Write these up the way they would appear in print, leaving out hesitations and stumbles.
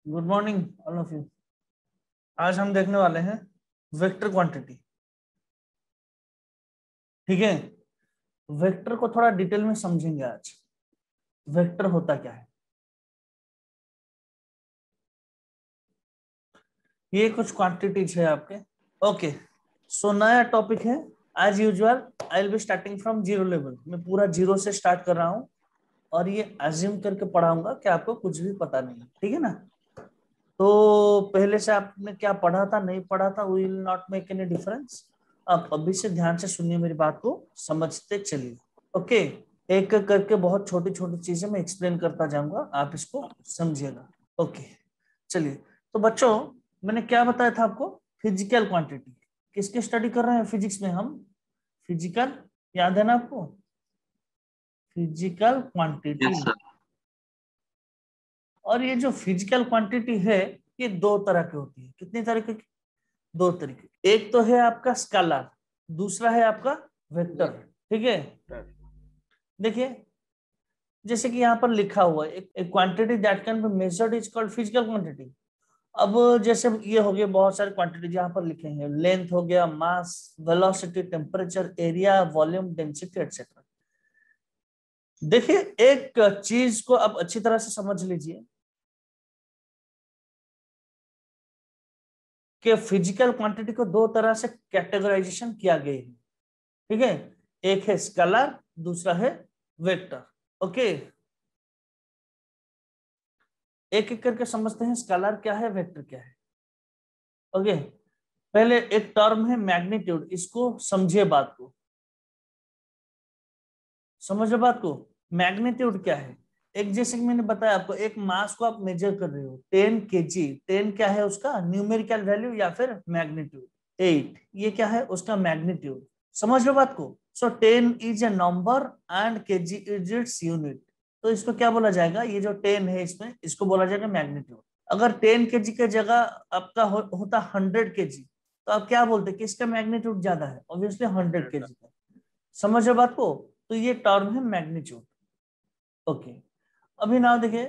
Good morning all of you. आज हम देखने वाले हैं वेक्टर क्वांटिटी। ठीक है, वेक्टर को थोड़ा डिटेल में समझेंगे आज। वेक्टर होता क्या है, ये कुछ क्वांटिटीज है आपके। ओके, सो नया टॉपिक है। As usual I will be starting from zero level. मैं पूरा जीरो से स्टार्ट कर रहा हूँ और ये अज्यूम करके पढ़ाऊंगा कि आपको कुछ भी पता नहीं है। ठीक है ना? तो पहले से आपने क्या पढ़ा था नहीं पढ़ा था, will not make any difference. आप अभी से ध्यान से सुनिए, मेरी बात को समझते चलिए। ओके, एक एक करके बहुत छोटी छोटी चीजें मैं एक्सप्लेन करता जाऊंगा, आप इसको समझिएगा। ओके, चलिए। तो बच्चों, मैंने क्या बताया था आपको? Physical quantity. किसकी स्टडी कर रहे हैं फिजिक्स में हम? फिजिकल, याद है ना आपको? Physical quantity. Yes, sir. और ये जो फिजिकल क्वांटिटी है, ये दो तरह की होती है। कितनी तरीके की? दो तरीके। एक तो है आपका स्केलर, दूसरा है आपका वेक्टर। ठीक है, देखिए जैसे कि यहाँ पर लिखा हुआ है, एक quantity that can be measured is called physical quantity. अब जैसे ये हो गए बहुत सारे क्वांटिटी यहाँ पर लिखे हैं। लेंथ हो गया, mass, velocity, temperature, area, volume, density etcetera. देखिए एक चीज को आप अच्छी तरह से समझ लीजिए कि फिजिकल क्वांटिटी को दो तरह से कैटेगराइजेशन किया गया है। ठीक है, एक है स्केलर, दूसरा है वेक्टर। ओके, एक एक करके समझते हैं स्केलर क्या है, वेक्टर क्या है। ओके, पहले एक टर्म है मैग्नीट्यूड, इसको समझिए, बात को समझो। बात को, मैग्नीट्यूड क्या है? एक जैसे कि मैंने बताया आपको, एक मास को आप मेजर कर रहे हो 10 kg। 10 क्या है उसका न्यूमेरिकल वैल्यू या फिर मैग्नीट्यूड? 8, ये क्या है उसका मैग्नीट्यूड। समझ लो बात को। सो 10 is a number and KG is its unit. तो इसको क्या बोला जाएगा? ये जो 10 है इसमें, इसको बोला जाएगा मैग्नीट्यूड। अगर 10 kg की जगह आपका होता 100 kg, तो आप क्या बोलते कि इसका मैग्नीट्यूड ज्यादा है? ऑब्वियसली 100 kg का। समझ रहे बात को? तो ये टर्म है मैग्नीट्यूड। ओके, अभी नाउ देखिए,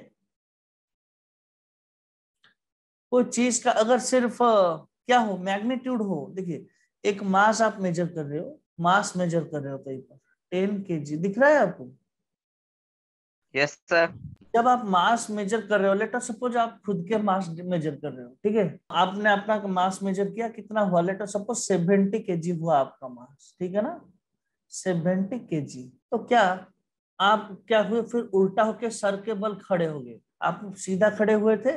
कोई चीज का अगर सिर्फ क्या हो, मैग्नीट्यूड हो। देखिए एक मास आप मेजर कर रहे हो, मास मेजर कर रहे हो कहीं पर, 10 kg दिख रहा है आपको? Yes, sir. जब आप मास मेजर कर रहे हो, लेट अस सपोज आप खुद के मास मेजर कर रहे हो। ठीक है, आपने अपना मास मेजर किया, कितना हुआ? लेट अस सपोज 70 kg हुआ आपका मास। ठीक है ना? 70 kg। तो क्या आप क्या हुए फिर? उल्टा होके सर के बल खड़े हो गए। आप सीधा खड़े हुए थे,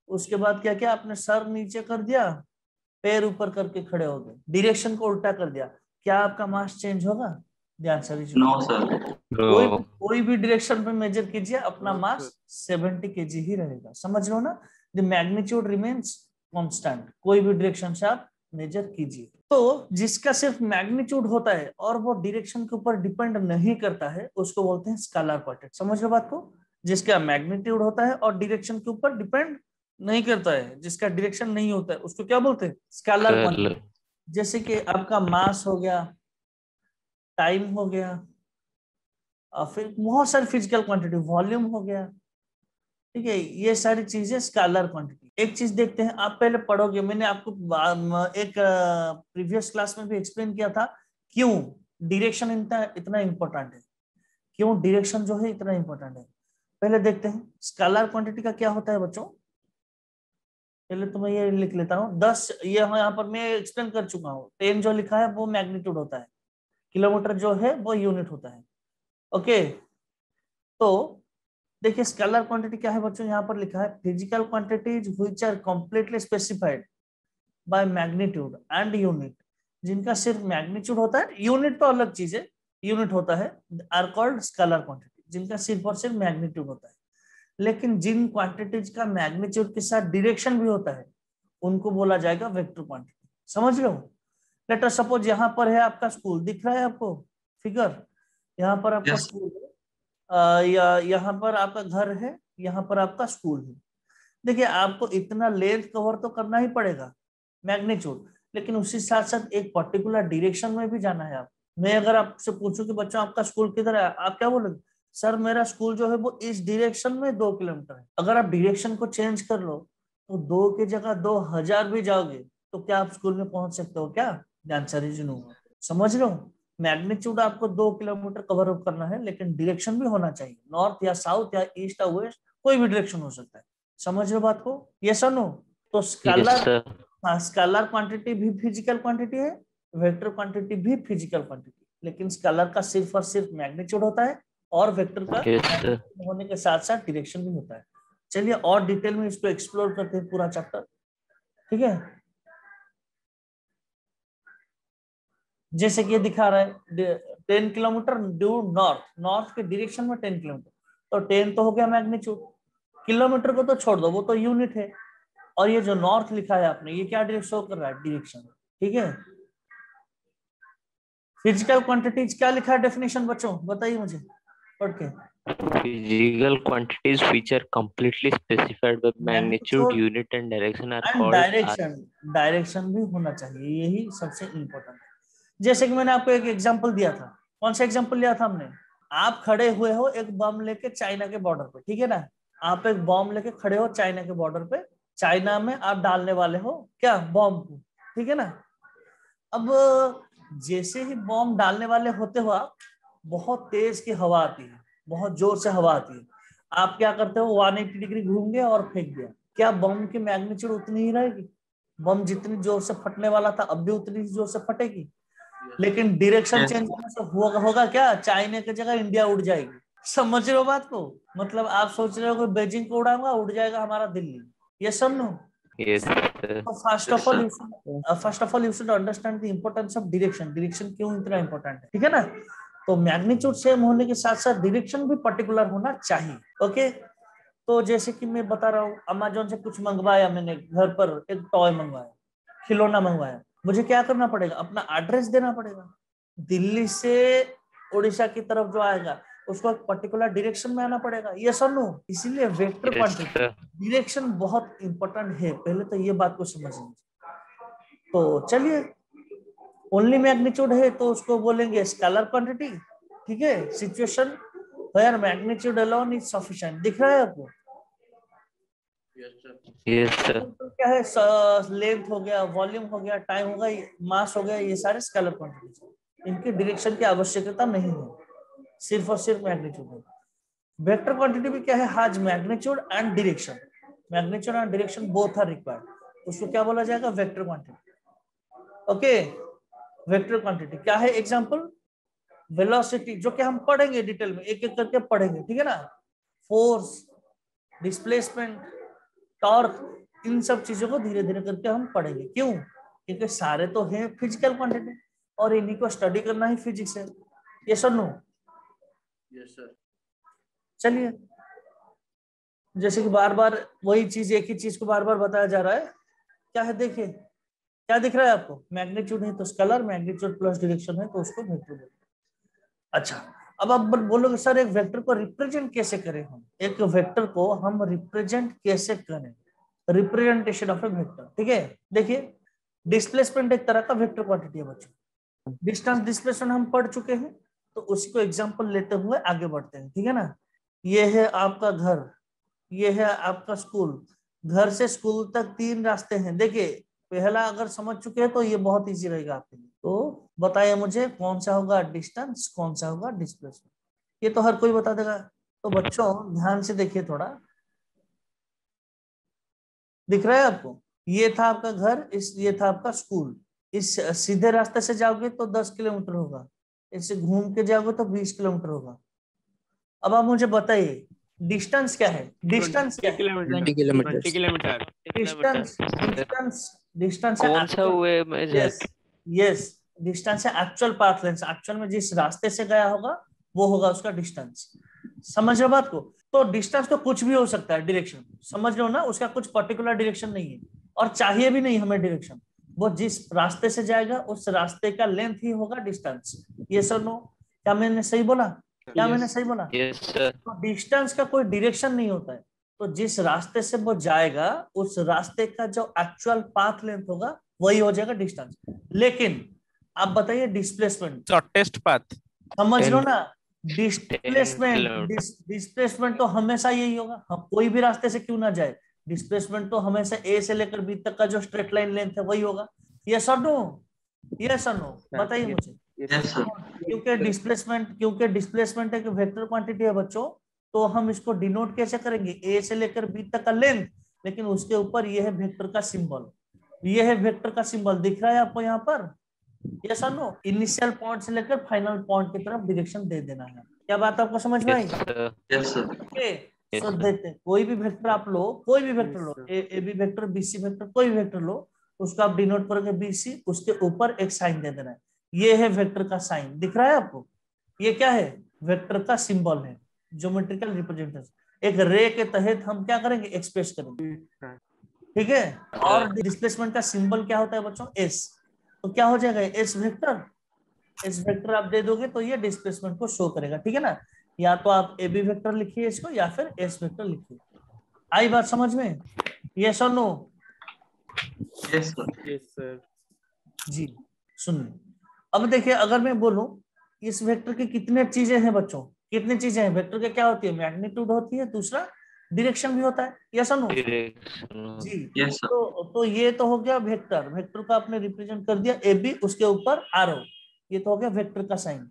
उसके बाद क्या किया आपने? सर नीचे कर दिया, पैर ऊपर करके खड़े हो गए, डायरेक्शन को उल्टा कर दिया। क्या आपका मास चेंज होगा? ध्यान से भी सुनिए। No, sir. कोई भी डायरेक्शन पे मेजर कीजिए, अपना मास 70 kg ही रहेगा। समझ लो ना? द मैग्नीट्यूड रिमेन्स कांस्टेंट, कोई भी डायरेक्शन से आप मेजर कीजिए। तो जिसका सिर्फ मैग्नीट्यूड होता है और वो डायरेक्शन के ऊपर डिपेंड नहीं करता है, उसको बोलते हैं स्केलर क्वांटिटी। समझ लो बात को? जिसका मैग्नीट्यूड होता है और डायरेक्शन के ऊपर डिपेंड नहीं करता है, जिसका डायरेक्शन नहीं होता है, उसको क्या बोलते हैं? Scalar Sir. क्वांटिटी। जैसे कि आपका मास हो गया, टाइम हो गया, और फिर बहुत सारी फिजिकल क्वांटिटी, वॉल्यूम हो गया। ठीक है, ये सारी चीजें स्केलर क्वांटिटी। एक चीज देखते हैं, आप पहले पढ़ोगे, मैंने आपको एक प्रीवियस क्लास में भी एक्सप्लेन किया था क्यों डायरेक्शन इतना इतना इंपॉर्टेंट है। क्यों डायरेक्शन जो है इतना इंपॉर्टेंट है, पहले देखते हैं। स्केलर क्वांटिटी का क्या होता है बच्चों? पहले तो मैं ये लिख लेता हूँ 10, ये यहाँ पर मैं एक्सप्लेन कर चुका हूँ। 10 जो लिखा है वो मैग्नीट्यूड होता है, किलोमीटर जो है वो यूनिट होता है। ओके, तो देखिए स्केलर क्वांटिटी क्या है बच्चों? यहाँ पर लिखा है physical quantities which are completely specified by magnitude and unit. जिनका सिर्फ मैग्नीट्यूड होता है, यूनिट तो अलग चीज है, यूनिट होता है, आर कॉल्ड स्केलर क्वांटिटी। जिनका सिर्फ और सिर्फ मैग्नीट्यूड होता है, लेकिन जिन क्वांटिटीज का मैग्नीट्यूड के साथ डायरेक्शन भी होता है, उनको बोला जाएगा वेक्टर क्वांटिटी। समझ रहे हो? लेट अस सपोज यहाँ पर है आपका स्कूल, दिख रहा है आपको फिगर? यहाँ पर आपका Yes. स्कूल है, या यहाँ पर आपका घर है, यहाँ पर आपका स्कूल है। देखिए आपको इतना लेंथ कवर तो करना ही पड़ेगा, मैग्नीट्यूड, लेकिन उसी साथ साथ एक पर्टिकुलर डायरेक्शन में भी जाना है आप। मैं अगर आपसे पूछूं कि बच्चों आपका स्कूल किधर है, आप क्या बोलोगे? सर मेरा स्कूल जो है वो इस डायरेक्शन में 2 किलोमीटर है। अगर आप डायरेक्शन को चेंज कर लो, तो 2 की जगह 2000 भी जाओगे तो क्या आप स्कूल में पहुंच सकते हो क्या? Answer is no. समझ लो, मैग्नीट्यूड आपको 2 किलोमीटर कवर अप करना है, लेकिन डायरेक्शन भी होना चाहिए, नॉर्थ या साउथ या ईस्ट या वेस्ट, कोई भी डायरेक्शन हो सकता है। समझ लो बात को, यस और नो? तो यस स्केलर, सर। हाँ, स्केलर क्वांटिटी भी फिजिकल क्वांटिटी है, वेक्टर क्वांटिटी भी फिजिकल क्वांटिटी, लेकिन स्केलर का सिर्फ और सिर्फ मैग्नीट्यूड होता है, और वेक्टर का यस सर। magnitude होने के साथ साथ डायरेक्शन भी होता है। चलिए और डिटेल में इसको एक्सप्लोर करते हैं पूरा चैप्टर, ठीक है? जैसे कि ये दिखा रहा है 10 किलोमीटर ड्यू नॉर्थ, नॉर्थ के डायरेक्शन में 10 किलोमीटर, तो 10 तो हो गया मैग्नीट्यूड, किलोमीटर को तो छोड़ दो, वो तो यूनिट है। और ये जो नॉर्थ लिखा है आपने, ये क्या शो कर रहा है? डायरेक्शन, ठीक है? फिजिकल क्वांटिटीज क्या लिखा है डेफिनेशन बच्चों, बताइए मुझे पढ़ के। Physical quantities which are completely specified by magnitude, magnitude unit, and direction are and called as. Direction, direction भी होना चाहिए, यही सबसे इंपॉर्टेंट है। जैसे कि मैंने आपको एक एग्जांपल दिया था, कौन सा एग्जांपल लिया था हमने? आप खड़े हुए हो एक बम लेके चाइना के बॉर्डर पे, ठीक है ना? आप एक बम लेके खड़े हो चाइना के बॉर्डर पे, चाइना में आप डालने वाले हो क्या बम को, ठीक है ना? अब जैसे ही बम डालने वाले होते हो आप, बहुत तेज की हवा आती है, बहुत जोर से हवा आती है, आप क्या करते हो? 180 डिग्री घूम गया और फेंक दिया। क्या बम की मैग्नीट्यूड उतनी ही रहेगी? बम जितनी जोर से फटने वाला था अब भी उतनी ही जोर से फटेगी, लेकिन डायरेक्शन Yes. चेंज होने से होगा क्या? चाइना की जगह इंडिया उड़ जाएगी। समझ रहे हो बात को? मतलब आप सोच रहे हो कि बीजिंग को उड़ाऊंगा, उड़ जाएगा हमारा दिल्ली, ये सब नो। Yes, sir. First of all you should understand the importance of direction, direction क्यों इतना इंपॉर्टेंट है, ठीक है ना? तो मैग्नीट्यूड सेम होने के साथ साथ डायरेक्शन भी पर्टिकुलर होना चाहिए, ओके? तो जैसे कि मैं बता रहा हूँ, अमेजोन से कुछ मंगवाया मैंने, घर पर एक टॉय मंगवाया, खिलौना मंगवाया, मुझे क्या करना पड़ेगा? अपना एड्रेस देना पड़ेगा। दिल्ली से उड़ीसा की तरफ जो आएगा उसको एक पर्टिकुलर डायरेक्शन में आना पड़ेगा, ये सब नो। इसीलिए vector Yes, quantity, sir. Direction बहुत इंपॉर्टेंट है, पहले तो ये बात को समझिए। तो चलिए, ओनली मैग्नीट्यूड है तो उसको बोलेंगे स्केलर क्वांटिटी, ठीक है? Situation where magnitude alone is sufficient, दिख रहा है आपको? Yes, sir. तो क्या है, लेंथ हो गया, वॉल्यूम हो गया, टाइम हो गया, मास हो गया, ये सारे स्केलर क्वांटिटीज, इनकी डायरेक्शन की आवश्यकता नहीं है, सिर्फ और सिर्फ मैग्नीट्यूड है। वेक्टर क्वांटिटी भी क्या है? Has magnitude and direction, magnitude and direction both are required, उसको क्या बोला जाएगा? Vector quantity, okay? Vector quantity क्या है? एग्जांपल वेलोसिटी, जो कि हम पढ़ेंगे डिटेल में, एक एक करके पढ़ेंगे, ठीक है ना? फोर्स, डिस्प्लेसमेंट, टॉर्क, इन सब चीजों को धीरे धीरे करके हम पढ़ेंगे। क्यों? क्योंकि सारे तो हैं फिजिकल क्वांटिटी, और इन्हीं को स्टडी करना ही फिजिक्स है, ये सब नो। Yes sir. चलिए, जैसे कि बार बार वही चीज, एक ही चीज को बार बार बताया जा रहा है, क्या है देखिए, क्या दिख रहा है आपको? मैग्नीट्यूड है तो स्केलर, मैग्नीट्यूड प्लस डायरेक्शन है तो उसको वेक्टर बोलते हैं। अच्छा, अब आप बोलोगे सर एक वेक्टर को रिप्रेजेंट कैसे करें? हम एक वेक्टर को हम रिप्रेजेंट कैसे करें? रिप्रेजेंटेशन ऑफ ए वेक्टर, ठीक है? देखिए, डिस्प्लेसमेंट एक तरह का वेक्टर क्वांटिटी है बच्चों, डिस्टेंस डिस्प्लेसमेंट हम पढ़ चुके हैं, तो उसी को एग्जांपल लेते हुए आगे बढ़ते हैं, ठीक है ना? ये है आपका घर, ये है आपका स्कूल, घर से स्कूल तक 3 रास्ते हैं। देखिए, पहला अगर समझ चुके हैं तो ये बहुत इजी रहेगा आपके लिए। तो बताइए मुझे कौन सा होगा डिस्टेंस, कौन सा होगा डिस्प्लेसमेंट, ये तो हर कोई बता देगा। तो बच्चों ध्यान से देखिए थोड़ा, दिख रहा है आपको? ये था आपका घर, ये था आपका स्कूल। इस सीधे रास्ते से जाओगे तो 10 किलोमीटर होगा, इससे घूम के जाओगे तो 20 किलोमीटर होगा। अब आप मुझे बताइए डिस्टेंस क्या है? डिस्टेंस क्या है? 20 किलोमीटर। डिस्टेंस, डिस्टेंस, डिस्टेंस है कौन सा actual, हुए में यस यस, डिस्टेंस है एक्चुअल पाथ लेंथ, एक्चुअल में जिस रास्ते से गया होगा वो होगा उसका डिस्टेंस। समझ रहे हो बात को? तो डिस्टेंस तो कुछ भी हो सकता है, डायरेक्शन समझ रहे हो ना, उसका कुछ पर्टिकुलर डायरेक्शन नहीं है, और चाहिए भी नहीं हमें डायरेक्शन, वो जिस रास्ते से जाएगा उस रास्ते का लेंथ ही होगा डिस्टेंस। ये सर नो, क्या मैंने सही बोला? क्या मैंने सही बोला? Yes sir. तो डिस्टेंस का कोई डायरेक्शन नहीं होता है, तो जिस रास्ते से वो जाएगा उस रास्ते का जो एक्चुअल पाथ लेंथ होगा वही हो जाएगा डिस्टेंस। लेकिन आप बताइए डिस्प्लेसमेंट, शॉर्टेस्ट पाथ। समझ लो 10 ना, डिस्प्लेसमेंट, किलोमीटर। डिस्प्लेसमेंट तो हमेशा यही होगा, हम कोई भी रास्ते से क्यों ना जाए, डिस्प्लेसमेंट तो हमेशा ए से लेकर बी तक का जो स्ट्रेट लाइन लेंथ है वही होगा। यस और नो, यस और नो, बताइए मुझे। क्योंकि डिस्प्लेसमेंट एक वेक्टर क्वांटिटी है बच्चों, तो हम इसको डिनोट कैसे करेंगे, ए से लेकर बी तक का लेंथ, लेकिन उसके ऊपर ये है वेक्टर का सिंबल, ये है वेक्टर का सिंबल दिख रहा है आपको यहाँ पर। यस और नो, इनिशियल पॉइंट से लेकर फाइनल पॉइंट की तरफ डायरेक्शन दे देना है। क्या बात आपको समझ में आई? Yes sir. ओके, सो देखते हैं, कोई भी वेक्टर आप लो, कोई भी वेक्टर लो, A B vector, B C vector, कोई भी वेक्टर लो, उसको आप डिनोट करोगे बी सी, उसके ऊपर एक साइन दे देना है। ये है वेक्टर का साइन, दिख रहा है आपको? ये क्या है? वेक्टर का सिंबल है, ज्योमेट्रिकल रिप्रेजेंटेशन। एक रे के तहत हम क्या करेंगे, एक्सप्रेस करेंगे, ठीक है। और डिस्प्लेसमेंट का सिंबल क्या होता है बच्चों, एस। तो क्या हो जाएगा, एस वेक्टर, एस वेक्टर आप दे दोगे तो ये डिस्प्लेसमेंट को शो करेगा, ठीक है ना। या तो आप ए बी वेक्टर लिखिए इसको, या फिर एस वेक्टर लिखिए। आई बात समझ में? यस और नो? Yes sir. जी सुनिए, अब देखिए, अगर मैं बोलूं इस वेक्टर की कितने चीजें हैं बच्चों, कितनी चीजें हैं वेक्टर के, क्या होती है, मैग्नीट्यूड होती है, दूसरा डायरेक्शन भी होता है। यस और नो? जी यस सर। तो ये तो हो गया वेक्टर, वेक्टर को आपने रिप्रेजेंट कर दिया ए बी, उसके ऊपर आरो, ये तो हो गया वेक्टर का साइन।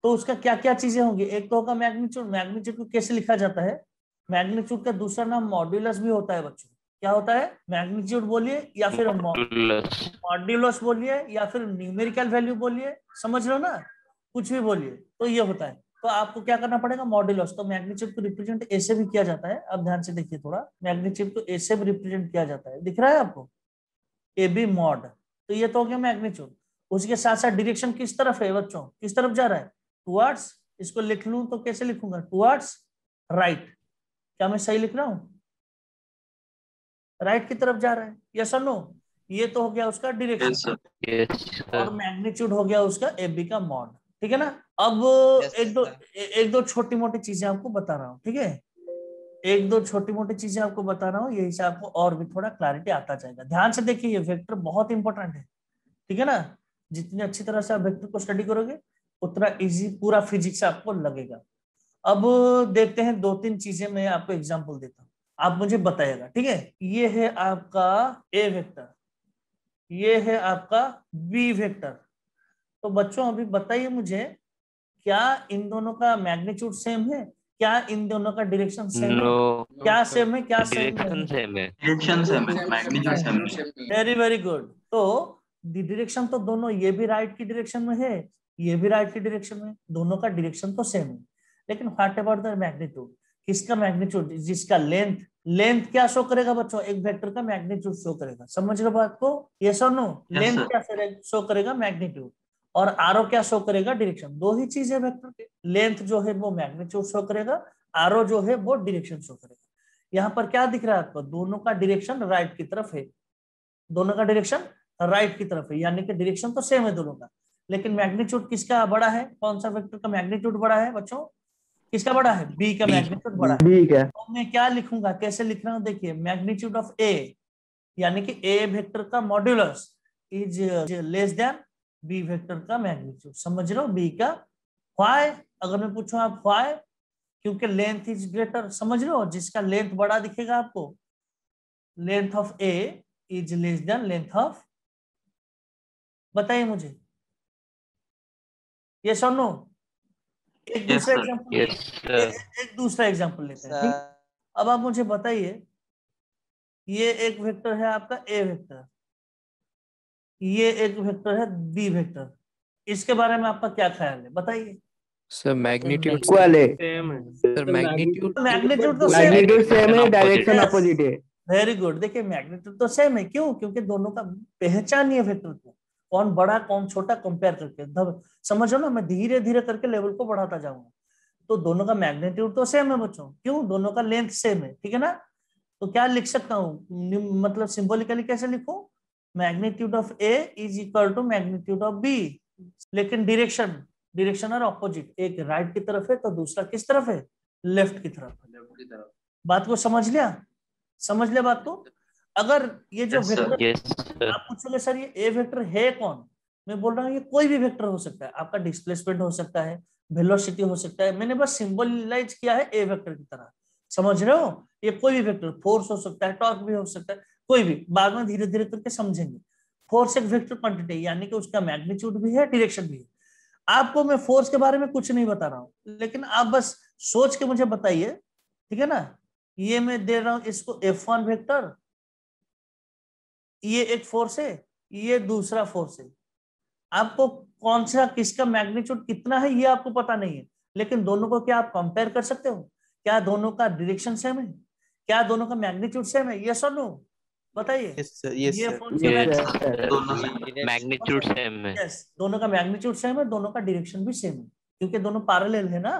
तो उसका क्या क्या चीजें होंगी, एक तो होगा मैग्नीट्यूड। मैग्नीट्यूड को कैसे लिखा जाता है, मैग्नीट्यूड का दूसरा नाम मॉड्यूलस भी होता है बच्चों। क्या होता है, मैग्नीट्यूड बोलिए या फिर मॉड्यूलस बोलिए या फिर न्यूमेरिकल वैल्यू बोलिए, समझ लो ना, कुछ भी बोलिए, तो ये होता है। तो आपको क्या करना पड़ेगा, मॉड्यूलस। तो मैग्नीट्यूड को रिप्रेजेंट ऐसे भी किया जाता है, अब ध्यान से देखिए थोड़ा, मैग्नीट्यूड को ऐसे भी रिप्रेजेंट किया जाता है, दिख रहा है आपको, ए बी मॉड। तो ये तो हो गया मैग्नीट्यूड। उसके साथ साथ डायरेक्शन किस तरफ है बच्चों, किस तरफ जा रहा है, टुवर्ड्स, इसको लिख लूं तो कैसे लिखूंगा, टुवर्ड्स राइट। क्या मैं सही लिख रहा हूं, राइट की तरफ जा रहा है। यस और नो? ये तो हो गया उसका डायरेक्शन, और मैग्नीट्यूड हो गया उसका ए बी का मॉड, ठीक है ना। अब एक दो छोटी मोटी चीजें आपको बता रहा हूँ, ठीक है, एक दो छोटी मोटी चीजें आपको बता रहा हूँ, यही से आपको और भी थोड़ा क्लैरिटी आता जाएगा। ध्यान से देखिए, ये वेक्टर बहुत इंपॉर्टेंट है, ठीक है ना। जितनी अच्छी तरह से आप वेक्टर को स्टडी करोगे उतना इजी पूरा फिजिक्स आपको लगेगा। अब देखते हैं, दो तीन चीजें मैं आपको एग्जांपल देता हूँ, आप मुझे बताइएगा, ठीक है। ये है आपका ए वेक्टर, ये है आपका बी वेक्टर। तो बच्चों अभी बताइए मुझे, क्या इन दोनों का मैग्नीट्यूड सेम है, क्या इन दोनों का डायरेक्शन सेम है, क्या सेम है, क्या सेम है, डायरेक्शन सेम है, मैग्नीट्यूड सेम है। Very very good. तो डायरेक्शन तो दोनों, ये भी राइट की डायरेक्शन में है, ये भी राइट की डायरेक्शन में, दोनों का डायरेक्शन तो सेम है, लेकिन व्हाट अबाउट द मैग्नीट्यूड, किसका मैग्नीट्यूड, जिसका लेंथ, लेंथ क्या शो करेगा बच्चों, एक वेक्टर का मैग्नीट्यूड शो करेगा, समझ रहे बात को, यस और नो। लेंथ क्या शो करेगा, मैग्नीट्यूड, और आरो क्या शो करेगा, डायरेक्शन। दो ही चीज है वेक्टर के, लेंथ जो है वो मैग्नीट्यूड शो करेगा, आरो जो है वो डायरेक्शन शो करेगा। यहाँ पर क्या दिख रहा है आपको, दोनों का डायरेक्शन राइट की तरफ है, दोनों का डायरेक्शन राइट की तरफ है, यानी कि डायरेक्शन तो सेम है दोनों का, लेकिन मैग्नीट्यूड किसका बड़ा है, कौन सा वेक्टर का मैग्नीट्यूड बड़ा है बच्चों, किसका बड़ा है, बी का मैग्नीट्यूड बड़ा है। तो मैं क्या लिखूंगा, कैसे लिख रहा हूं, देखिए, मैग्नीट्यूड ऑफ ए, यानी कि ए वेक्टर का modulus is less than B vector का मैग्नीट्यूड, समझ रहे हो, बी का। व्हाई, अगर मैं पूछूं आप व्हाई, क्योंकि लेंथ इज ग्रेटर, समझ रहे हो, जिसका लेंथ बड़ा दिखेगा आपको, length of A is less then length of, बताइए मुझे, यस और नो। एक दूसरा एग्जांपल, एक दूसरा एग्जांपल लेते हैं, ठीक। अब आप मुझे बताइए, ये एक वेक्टर है आपका ए वेक्टर, ये एक वेक्टर है बी वेक्टर, इसके बारे में आपका क्या ख्याल है, बताइए। सर मैग्नीट्यूड इक्वल है सर, मैग्नीट्यूड तो सेम है, डायरेक्शन अपोजिट है। Very good. देखिए मैग्नीट्यूड तो सेम है, क्यों, क्योंकि दोनों का पहचान ही है वेक्टर को, कौन बड़ा कौन छोटा कंपेयर करके, समझो ना, मैं धीरे धीरे करके लेवल को बढ़ाता जाऊंगा। तो दोनों का मैग्नीट्यूड तो सेम है बच्चों, क्यों, दोनों का लेंथ सेम है, ठीक है ना। तो क्या लिख सकता हूँ, मतलब सिंबॉलिकली कैसे लिखूं, magnitude of A is equal to magnitude of B, लेकिन डायरेक्शन और ऑपोजिट, एक राइट की तरफ है तो दूसरा किस तरफ है, लेफ्ट की तरफ। बात को समझ लिया, समझ लिया बात को। अगर ये जो वेक्टर आप पूछोगे सर ये ए वेक्टर है कौन, मैं बोल रहा हूँ ये कोई भी वेक्टर हो सकता है, आपका डिस्प्लेसमेंट हो सकता है, वेलोसिटी हो सकता है, मैंने बस सिंबलाइज किया है ए वेक्टर की तरह। समझ रहे हो? ये कोई भी वेक्टर, फोर्स हो सकता है, टॉर्क भी हो सकता है, कोई भी, बाद में धीरे धीरे करके समझेंगे। फोर्स एक वेक्टर क्वांटिटी, यानी कि उसका मैग्नीट्यूड भी है, डायरेक्शन भी है। आपको मैं फोर्स के बारे में कुछ नहीं बता रहा हूं, लेकिन आप बस सोच के मुझे बताइए, ठीक है ना? ये मैं दे रहा हूं इसको F1 वेक्टर, ये एक फोर्स है, ये दूसरा फोर्स है। आपको कौन सा, किसका मैग्नीट्यूड कितना है ये आपको पता नहीं है, लेकिन दोनों को क्या आप कंपेयर कर सकते हो? क्या दोनों का डायरेक्शन सेम है? क्या दोनों का मैग्नीट्यूड सेम है? यस और नो, बताइए। यस सर, यस ये सर। फोर्स का मैग्नीट्यूड, दोनों से मैग्नीट्यूड सेम है। यस, दोनों का मैग्नीट्यूड सेम है, दोनों का डायरेक्शन भी सेम है, क्योंकि दोनों पैरेलल है ना।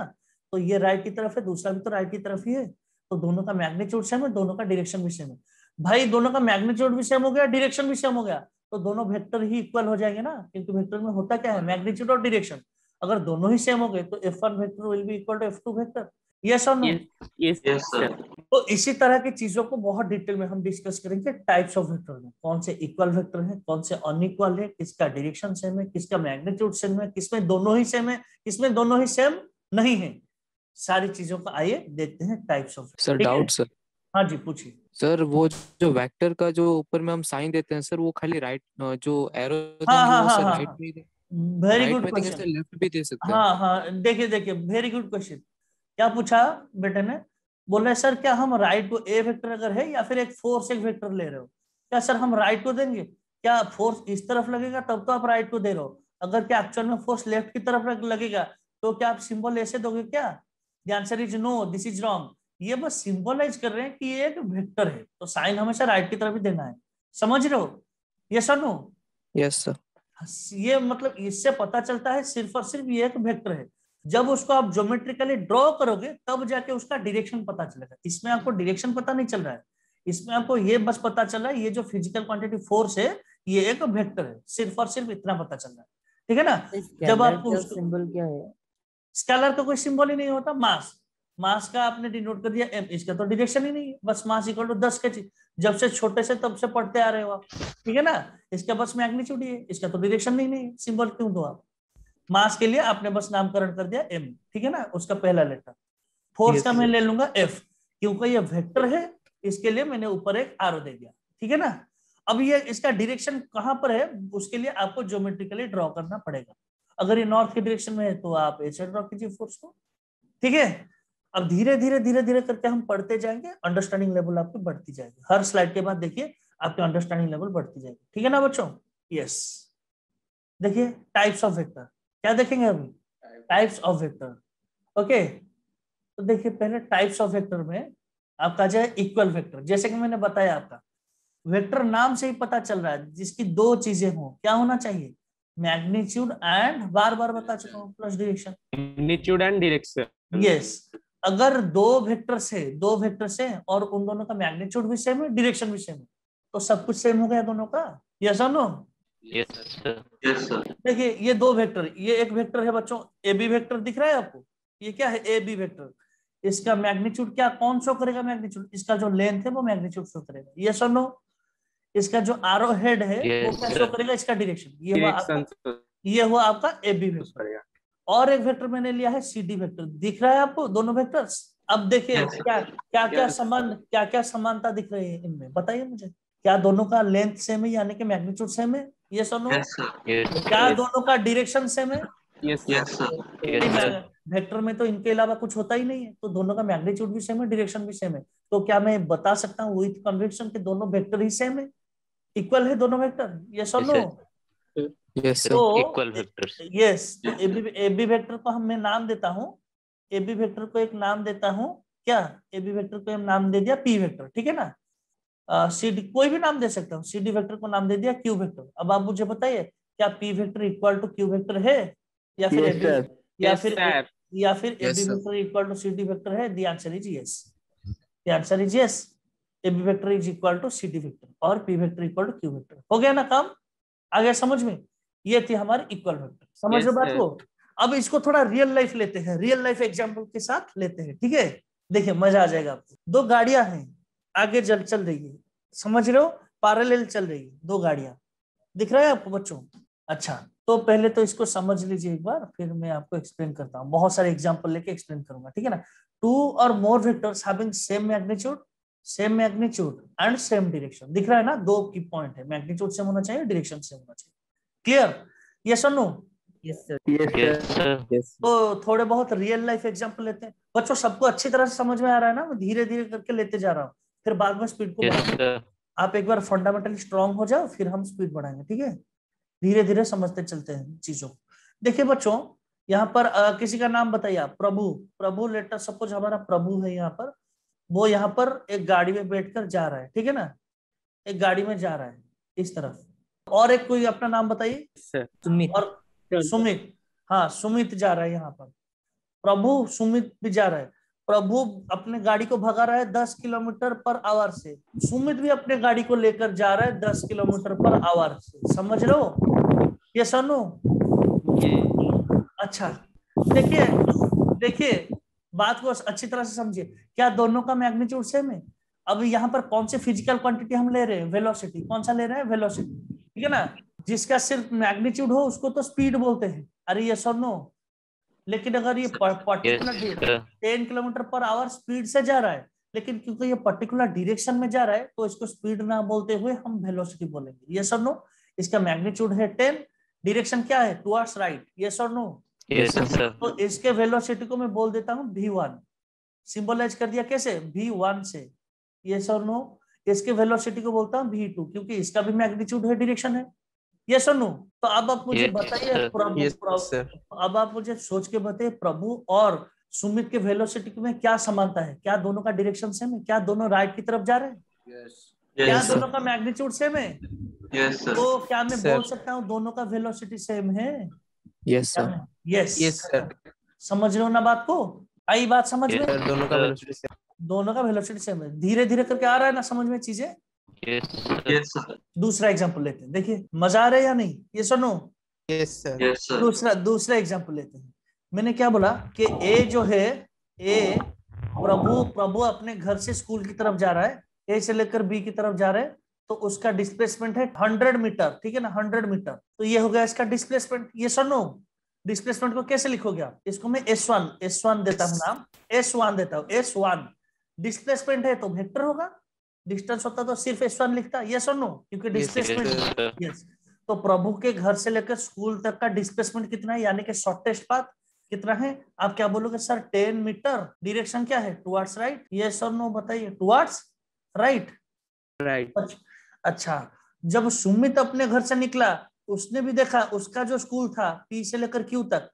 तो ये राइट की तरफ है, दूसरा भी तो राइट की तरफ ही है, तो दोनों का मैग्नीट्यूड सेम है, दोनों का डायरेक्शन भी सेम है। भाई दोनों का मैग्नीट्यूड भी सेम हो गया, डायरेक्शन भी सेम हो गया, तो दोनों वेक्टर ही इक्वल हो जाएंगे ना, क्योंकि वेक्टर में होता क्या है, मैग्नीट्यूड और डायरेक्शन। अगर दोनों ही सेम हो गए तो F1 vector will be equal to F2 vector, yes और नो? Yes sir. तो इसी तरह की चीजों को बहुत डिटेल में हम डिस्कस करेंगे टाइप्स ऑफ वेक्टर में, कौन से इक्वल वेक्टर हैं, कौन से अनइक्वल है, किसका डायरेक्शन सेम है, किसका मैग्नीट्यूड सेम है, किसमें दोनों ही सेम है, किसमें दोनों ही सेम नहीं है। सारी चीजों को आइए देखते हैं types of. Sir doubt sir. हाँ जी पूछिए। सर वो जो वेक्टर का जो ऊपर में हम साइन देते हैं सर, वो खाली राइट, जो एरो हाँ देंगे हाँ वो हाँ सर हाँ राइट हाँ, में ही वेरी राइट गुड में देंगे सर, क्वेश्चन। लेफ्ट भी दे सकते हैं। हाँ हाँ, देखिए देखिए, वेरी गुड क्वेश्चन। क्या पूछा बेटे ने? बोल रहे सर क्या हम राइट को ए वेक्टर अगर है, या फिर एक फोर्स एक वेक्टर ले रहे हो, क्या सर हम राइट को देंगे? क्या फोर्स इस तरफ लगेगा तब तो आप राइट को दे रहे हो, अगर क्या एक्चुअल में फोर्स लेफ्ट की तरफ लगेगा तो क्या आप सिंबल ऐसे दोगे क्या? The answer is no, this is wrong. ये बस सिंबलाइज कर रहे हैं कि ये एक वेक्टर है, तो साइन हमेशा राइट की तरफ ही देना है। समझ रहे हो? यस और नो? Yes sir. ये मतलब इससे पता चलता है सिर्फ और सिर्फ ये एक वेक्टर है। जब उसको आप ज्योमेट्रिकली ड्रॉ करोगे तब जाके उसका डायरेक्शन पता चलेगा। इसमें आपको डायरेक्शन पता नहीं चल रहा है, इसमें आपको ये बस पता चल रहा है ये जो फिजिकल क्वांटिटी फोर्स है ये एक वेक्टर है, सिर्फ और सिर्फ इतना पता चल रहा है, ठीक है ना? जब आपको सिंबल क्या है? स्केलर का कोई सिंबल ही नहीं होता। मास, मास का आपने डिनोट कर दिया m, इसका तो डायरेक्शन ही नहीं है, बस मास इक्वल टू 10 kg। जब से छोटे से तब से पढ़ते आ रहे हो आप, ठीक है ना? इसका बस मैग्नीट्यूड ही है, इसका तो डायरेक्शन नहीं है, सिंबल क्यों दो आप? मास के लिए आपने बस नामकरण कर दिया m, ठीक है ना, उसका पहला लेटर। फोर्स का मैं ले लूंगा F, क्योंकि ये वेक्टर है, इसके लिए मैंने ऊपर एक आरो दे दिया, ठीक है ना? अब ये इसका डायरेक्शन कहां पर है उसके लिए आपको ज्योमेट्रिकली ड्रॉ करना पड़ेगा। अगर ये नॉर्थ के डायरेक्शन में है तो आप ऐसे ड्रॉ कीजिए फोर्स को, ठीक है? अब धीरे धीरे करके हम पढ़ते जाएंगे, अंडरस्टैंडिंग लेवल आपकी बढ़ती जाएगी। हर स्लाइड के बाद देखिए आपकी अंडरस्टैंडिंग लेवल बढ़ती जाएगी, ठीक है ना बच्चों? यस, देखिए टाइप्स ऑफ वेक्टर, क्या देखेंगे अभी? Types of vector, okay. तो देखिए पहले टाइप्स ऑफ वेक्टर में आपका जाए इक्वल वेक्टर। जैसे कि मैंने बताया आपका वेक्टर नाम से ही पता चल रहा है, जिसकी दो चीजें हो, क्या होना चाहिए? मैग्नीट्यूड एंड, बार बार बता चुका हूं, plus direction. Magnitude and direction. Yes, अगर दो वेक्टर्स है और उन दोनों का मैग्नीट्यूड भी सेम है, डायरेक्शन भी सेम है, तो सब कुछ सेम हो गया दोनों का। यस और no? Yes sir. Yes sir. देखिए ये दो वेक्टर, ये एक वेक्टर है बच्चों ए बी वेक्टर, दिख रहा है आपको? ये क्या है? A B vector. इसका मैग्नीट्यूड क्या कौन शो करेगा? मैग्नीट्यूड, इसका जो लेंथ है वो मैग्नीट्यूड शो करेगा। यस और नो? इसका जो आरो हेड है वो क्या शो करेगा? इसका डायरेक्शन। ये हुआ आपका ए बी वेक्टर। और एक वेक्टर मैंने लिया है सी डी वेक्टर, दिख रहा है आपको दोनों वेक्टर्स? अब देखिए क्या समानता दिख रही है इनमें, बताइए मुझे। क्या दोनों का लेंथ सेम है, यानी कि मैग्नीट्यूड सेम है? यस और नो? क्या दोनों का डायरेक्शन सेम है? Yes sir. वेक्टर में तो इनके अलावा कुछ होता ही नहीं है, तो दोनों का मैग्नीट्यूड भी सेम है, डायरेक्शन भी सेम है। तो क्या मैं बता सकता हूँ विथ कन्विक्शन कि दोनों वेक्टर ही सेम है, इक्वल है दोनों वेक्टर? यस और नो? Yes sir. तो इक्वल वेक्टर्स। यस, तो एबी वेक्टर को मैं नाम देता हूँ, एबी वेक्टर को एक नाम देता हूँ, क्या? एबी वेक्टर को हम नाम दे दिया पी वेक्टर, ठीक है ना? सीडी कोई भी नाम दे सकता हूँ, सीडी वेक्टर को नाम दे दिया क्यू वेक्टर। अब आप मुझे बताइए क्या P vector equal to Q vector है, या फिर Yes, sir. या फिर Yes, AB sir. Vector equal to CD vector है? The answer is yes, the answer is yes. AB vector is equal to CD vector और P vector equal to Q vector. हो गया ना काम? आ गया समझ में? ये थी हमारी इक्वल वेक्टर, समझ रहे बात को? अब इसको थोड़ा रियल लाइफ लेते हैं, रियल लाइफ एग्जांपल के साथ लेते हैं, ठीक है? देखिए मजा आ जाएगा आपको। दो गाड़ियां हैं, आगे चल रही है, समझ रहे हो? पैरेलल चल रही है, दो गाड़ियां, दिख रहा है आपको बच्चों? अच्छा, तो पहले तो इसको समझ लीजिए एक बार, फिर मैं आपको एक्सप्लेन करता हूँ। बहुत सारे एग्जांपल लेके एक्सप्लेन करूंगा, ठीक है ना? Two or more vectors having same magnitude and same direction. दिख रहा है ना, दो की पॉइंट है, मैग्नीट्यूड सेम होना चाहिए, डायरेक्शन सेम होना चाहिए। क्लियर? यस और no? Yes sir. Yes, sir. तो थोड़े बहुत रियल लाइफ एग्जांपल लेते हैं बच्चों। सबको अच्छी तरह से समझ में आ रहा है ना? मैं धीरे धीरे करके लेते जा रहा हूँ, फिर बाद में स्पीड को Yes, बढ़ाएंगे। sir. आप एक बार फंडामेंटली स्ट्रांग हो जाओ, फिर हम स्पीड बढ़ाएंगे, ठीक है? धीरे धीरे समझते चलते हैं चीजों को। देखिए बच्चों, यहाँ पर किसी का नाम बताइए आप। प्रभु लेटर सपोज हमारा प्रभु है यहाँ पर। वो यहाँ पर एक गाड़ी में बैठकर जा रहा है, ठीक है ना? एक गाड़ी में जा रहा है इस तरफ। और एक कोई अपना नाम बताइए। सुमित। और सुमित, हाँ सुमित जा रहा है यहाँ पर। प्रभु, सुमित भी जा रहा है। प्रभु अपने गाड़ी को भगा रहा है 10 किलोमीटर पर आवर से, सुमित भी अपने गाड़ी को लेकर जा रहा है 10 किलोमीटर पर आवर से। समझ रहे हो? ये सुनो। अच्छा, देखिए बात को अच्छी तरह से समझिए। क्या दोनों का मैग्नीट्यूड सेम है? अब यहाँ पर कौन सी फिजिकल क्वांटिटी हम ले रहे हैं? वेलोसिटी। कौन सा ले रहे हैं? वेलोसिटी, ठीक है ना? जिसका सिर्फ मैग्नीट्यूड हो उसको तो स्पीड बोलते हैं। अरे ये सुनो, लेकिन अगर ये particular 10 kilometre per hour speed से जा रहा है, लेकिन क्योंकि ये पर्टिकुलर डायरेक्शन में जा रहा है, तो इसको स्पीड ना बोलते हुए हम वेलोसिटी बोलेंगे। यस और नो? इसका मैग्नीट्यूड है 10, डायरेक्शन क्या है? Towards right. यस और नो? Yes, sir. तो इसके वेलोसिटी को मैं बोल देता हूँ v1, सिंबलाइज कर दिया कैसे? v1 से। यस और नो? इसके वेलोसिटी को बोलता हूँ v2, क्योंकि इसका भी मैग्नीट्यूड है, डायरेक्शन है। यस और नो? तो अब आप मुझे Yes, बताइए sir. अब आप मुझे सोच के बताइए, प्रभु और सुमित के वेलोसिटी में क्या समानता है? क्या दोनों का डायरेक्शन सेम है? क्या दोनों राइट की तरफ जा रहे हैं? क्या Yes, sir. दोनों का मैग्नीट्यूड सेम है? Yes, sir. तो क्या मैं बोल सकता हूँ दोनों का वेलोसिटी सेम है? Yes sir. Yes sir. समझ रहे हो ना बात को? आई बात समझ में? Yes, दोनों का sir. Velocity same. दोनों का वेलोसिटी सेम है। धीरे धीरे करके आ रहा है ना समझ में चीजें? Yes, sir. Yes, sir. दूसरा एग्जांपल लेते हैं। देखिए मजा आ रहा है या नहीं? ये सुनो। Yes sir. Yes, sir. दूसरा एग्जांपल लेते हैं। मैंने क्या बोला कि ए जो है, ए प्रभु अपने घर से स्कूल की तरफ जा रहा है, ए से लेकर बी की तरफ जा रहा है, तो उसका डिस्प्लेसमेंट है 100 मीटर, ठीक है ना? 100 मीटर। तो ये हो गया इसका डिस्प्लेसमेंट। ये सुनो, डिस्प्लेसमेंट को कैसे लिखोगे आप? इसको मैं S1 देता हूं नाम, S1 देता हूं। S1 डिस्प्लेसमेंट है तो वेक्टर होगा, डिस्टेंस होता तो सिर्फ S1 लिखता। यस और नो? क्योंकि डिस्प्लेसमेंट। sir. यस। तो प्रभु के घर से लेकर स्कूल तक का डिस्प्लेसमेंट कितना है, यानी कि शॉर्टेस्ट पाथ कितना है? आप क्या बोलोगे सर? 10 मीटर। डायरेक्शन क्या है? Towards right. यस और नो बताइए? Towards right. अच्छा, जब सुमित अपने घर से निकला, उसने भी देखा उसका जो स्कूल था P से लेकर Q तक,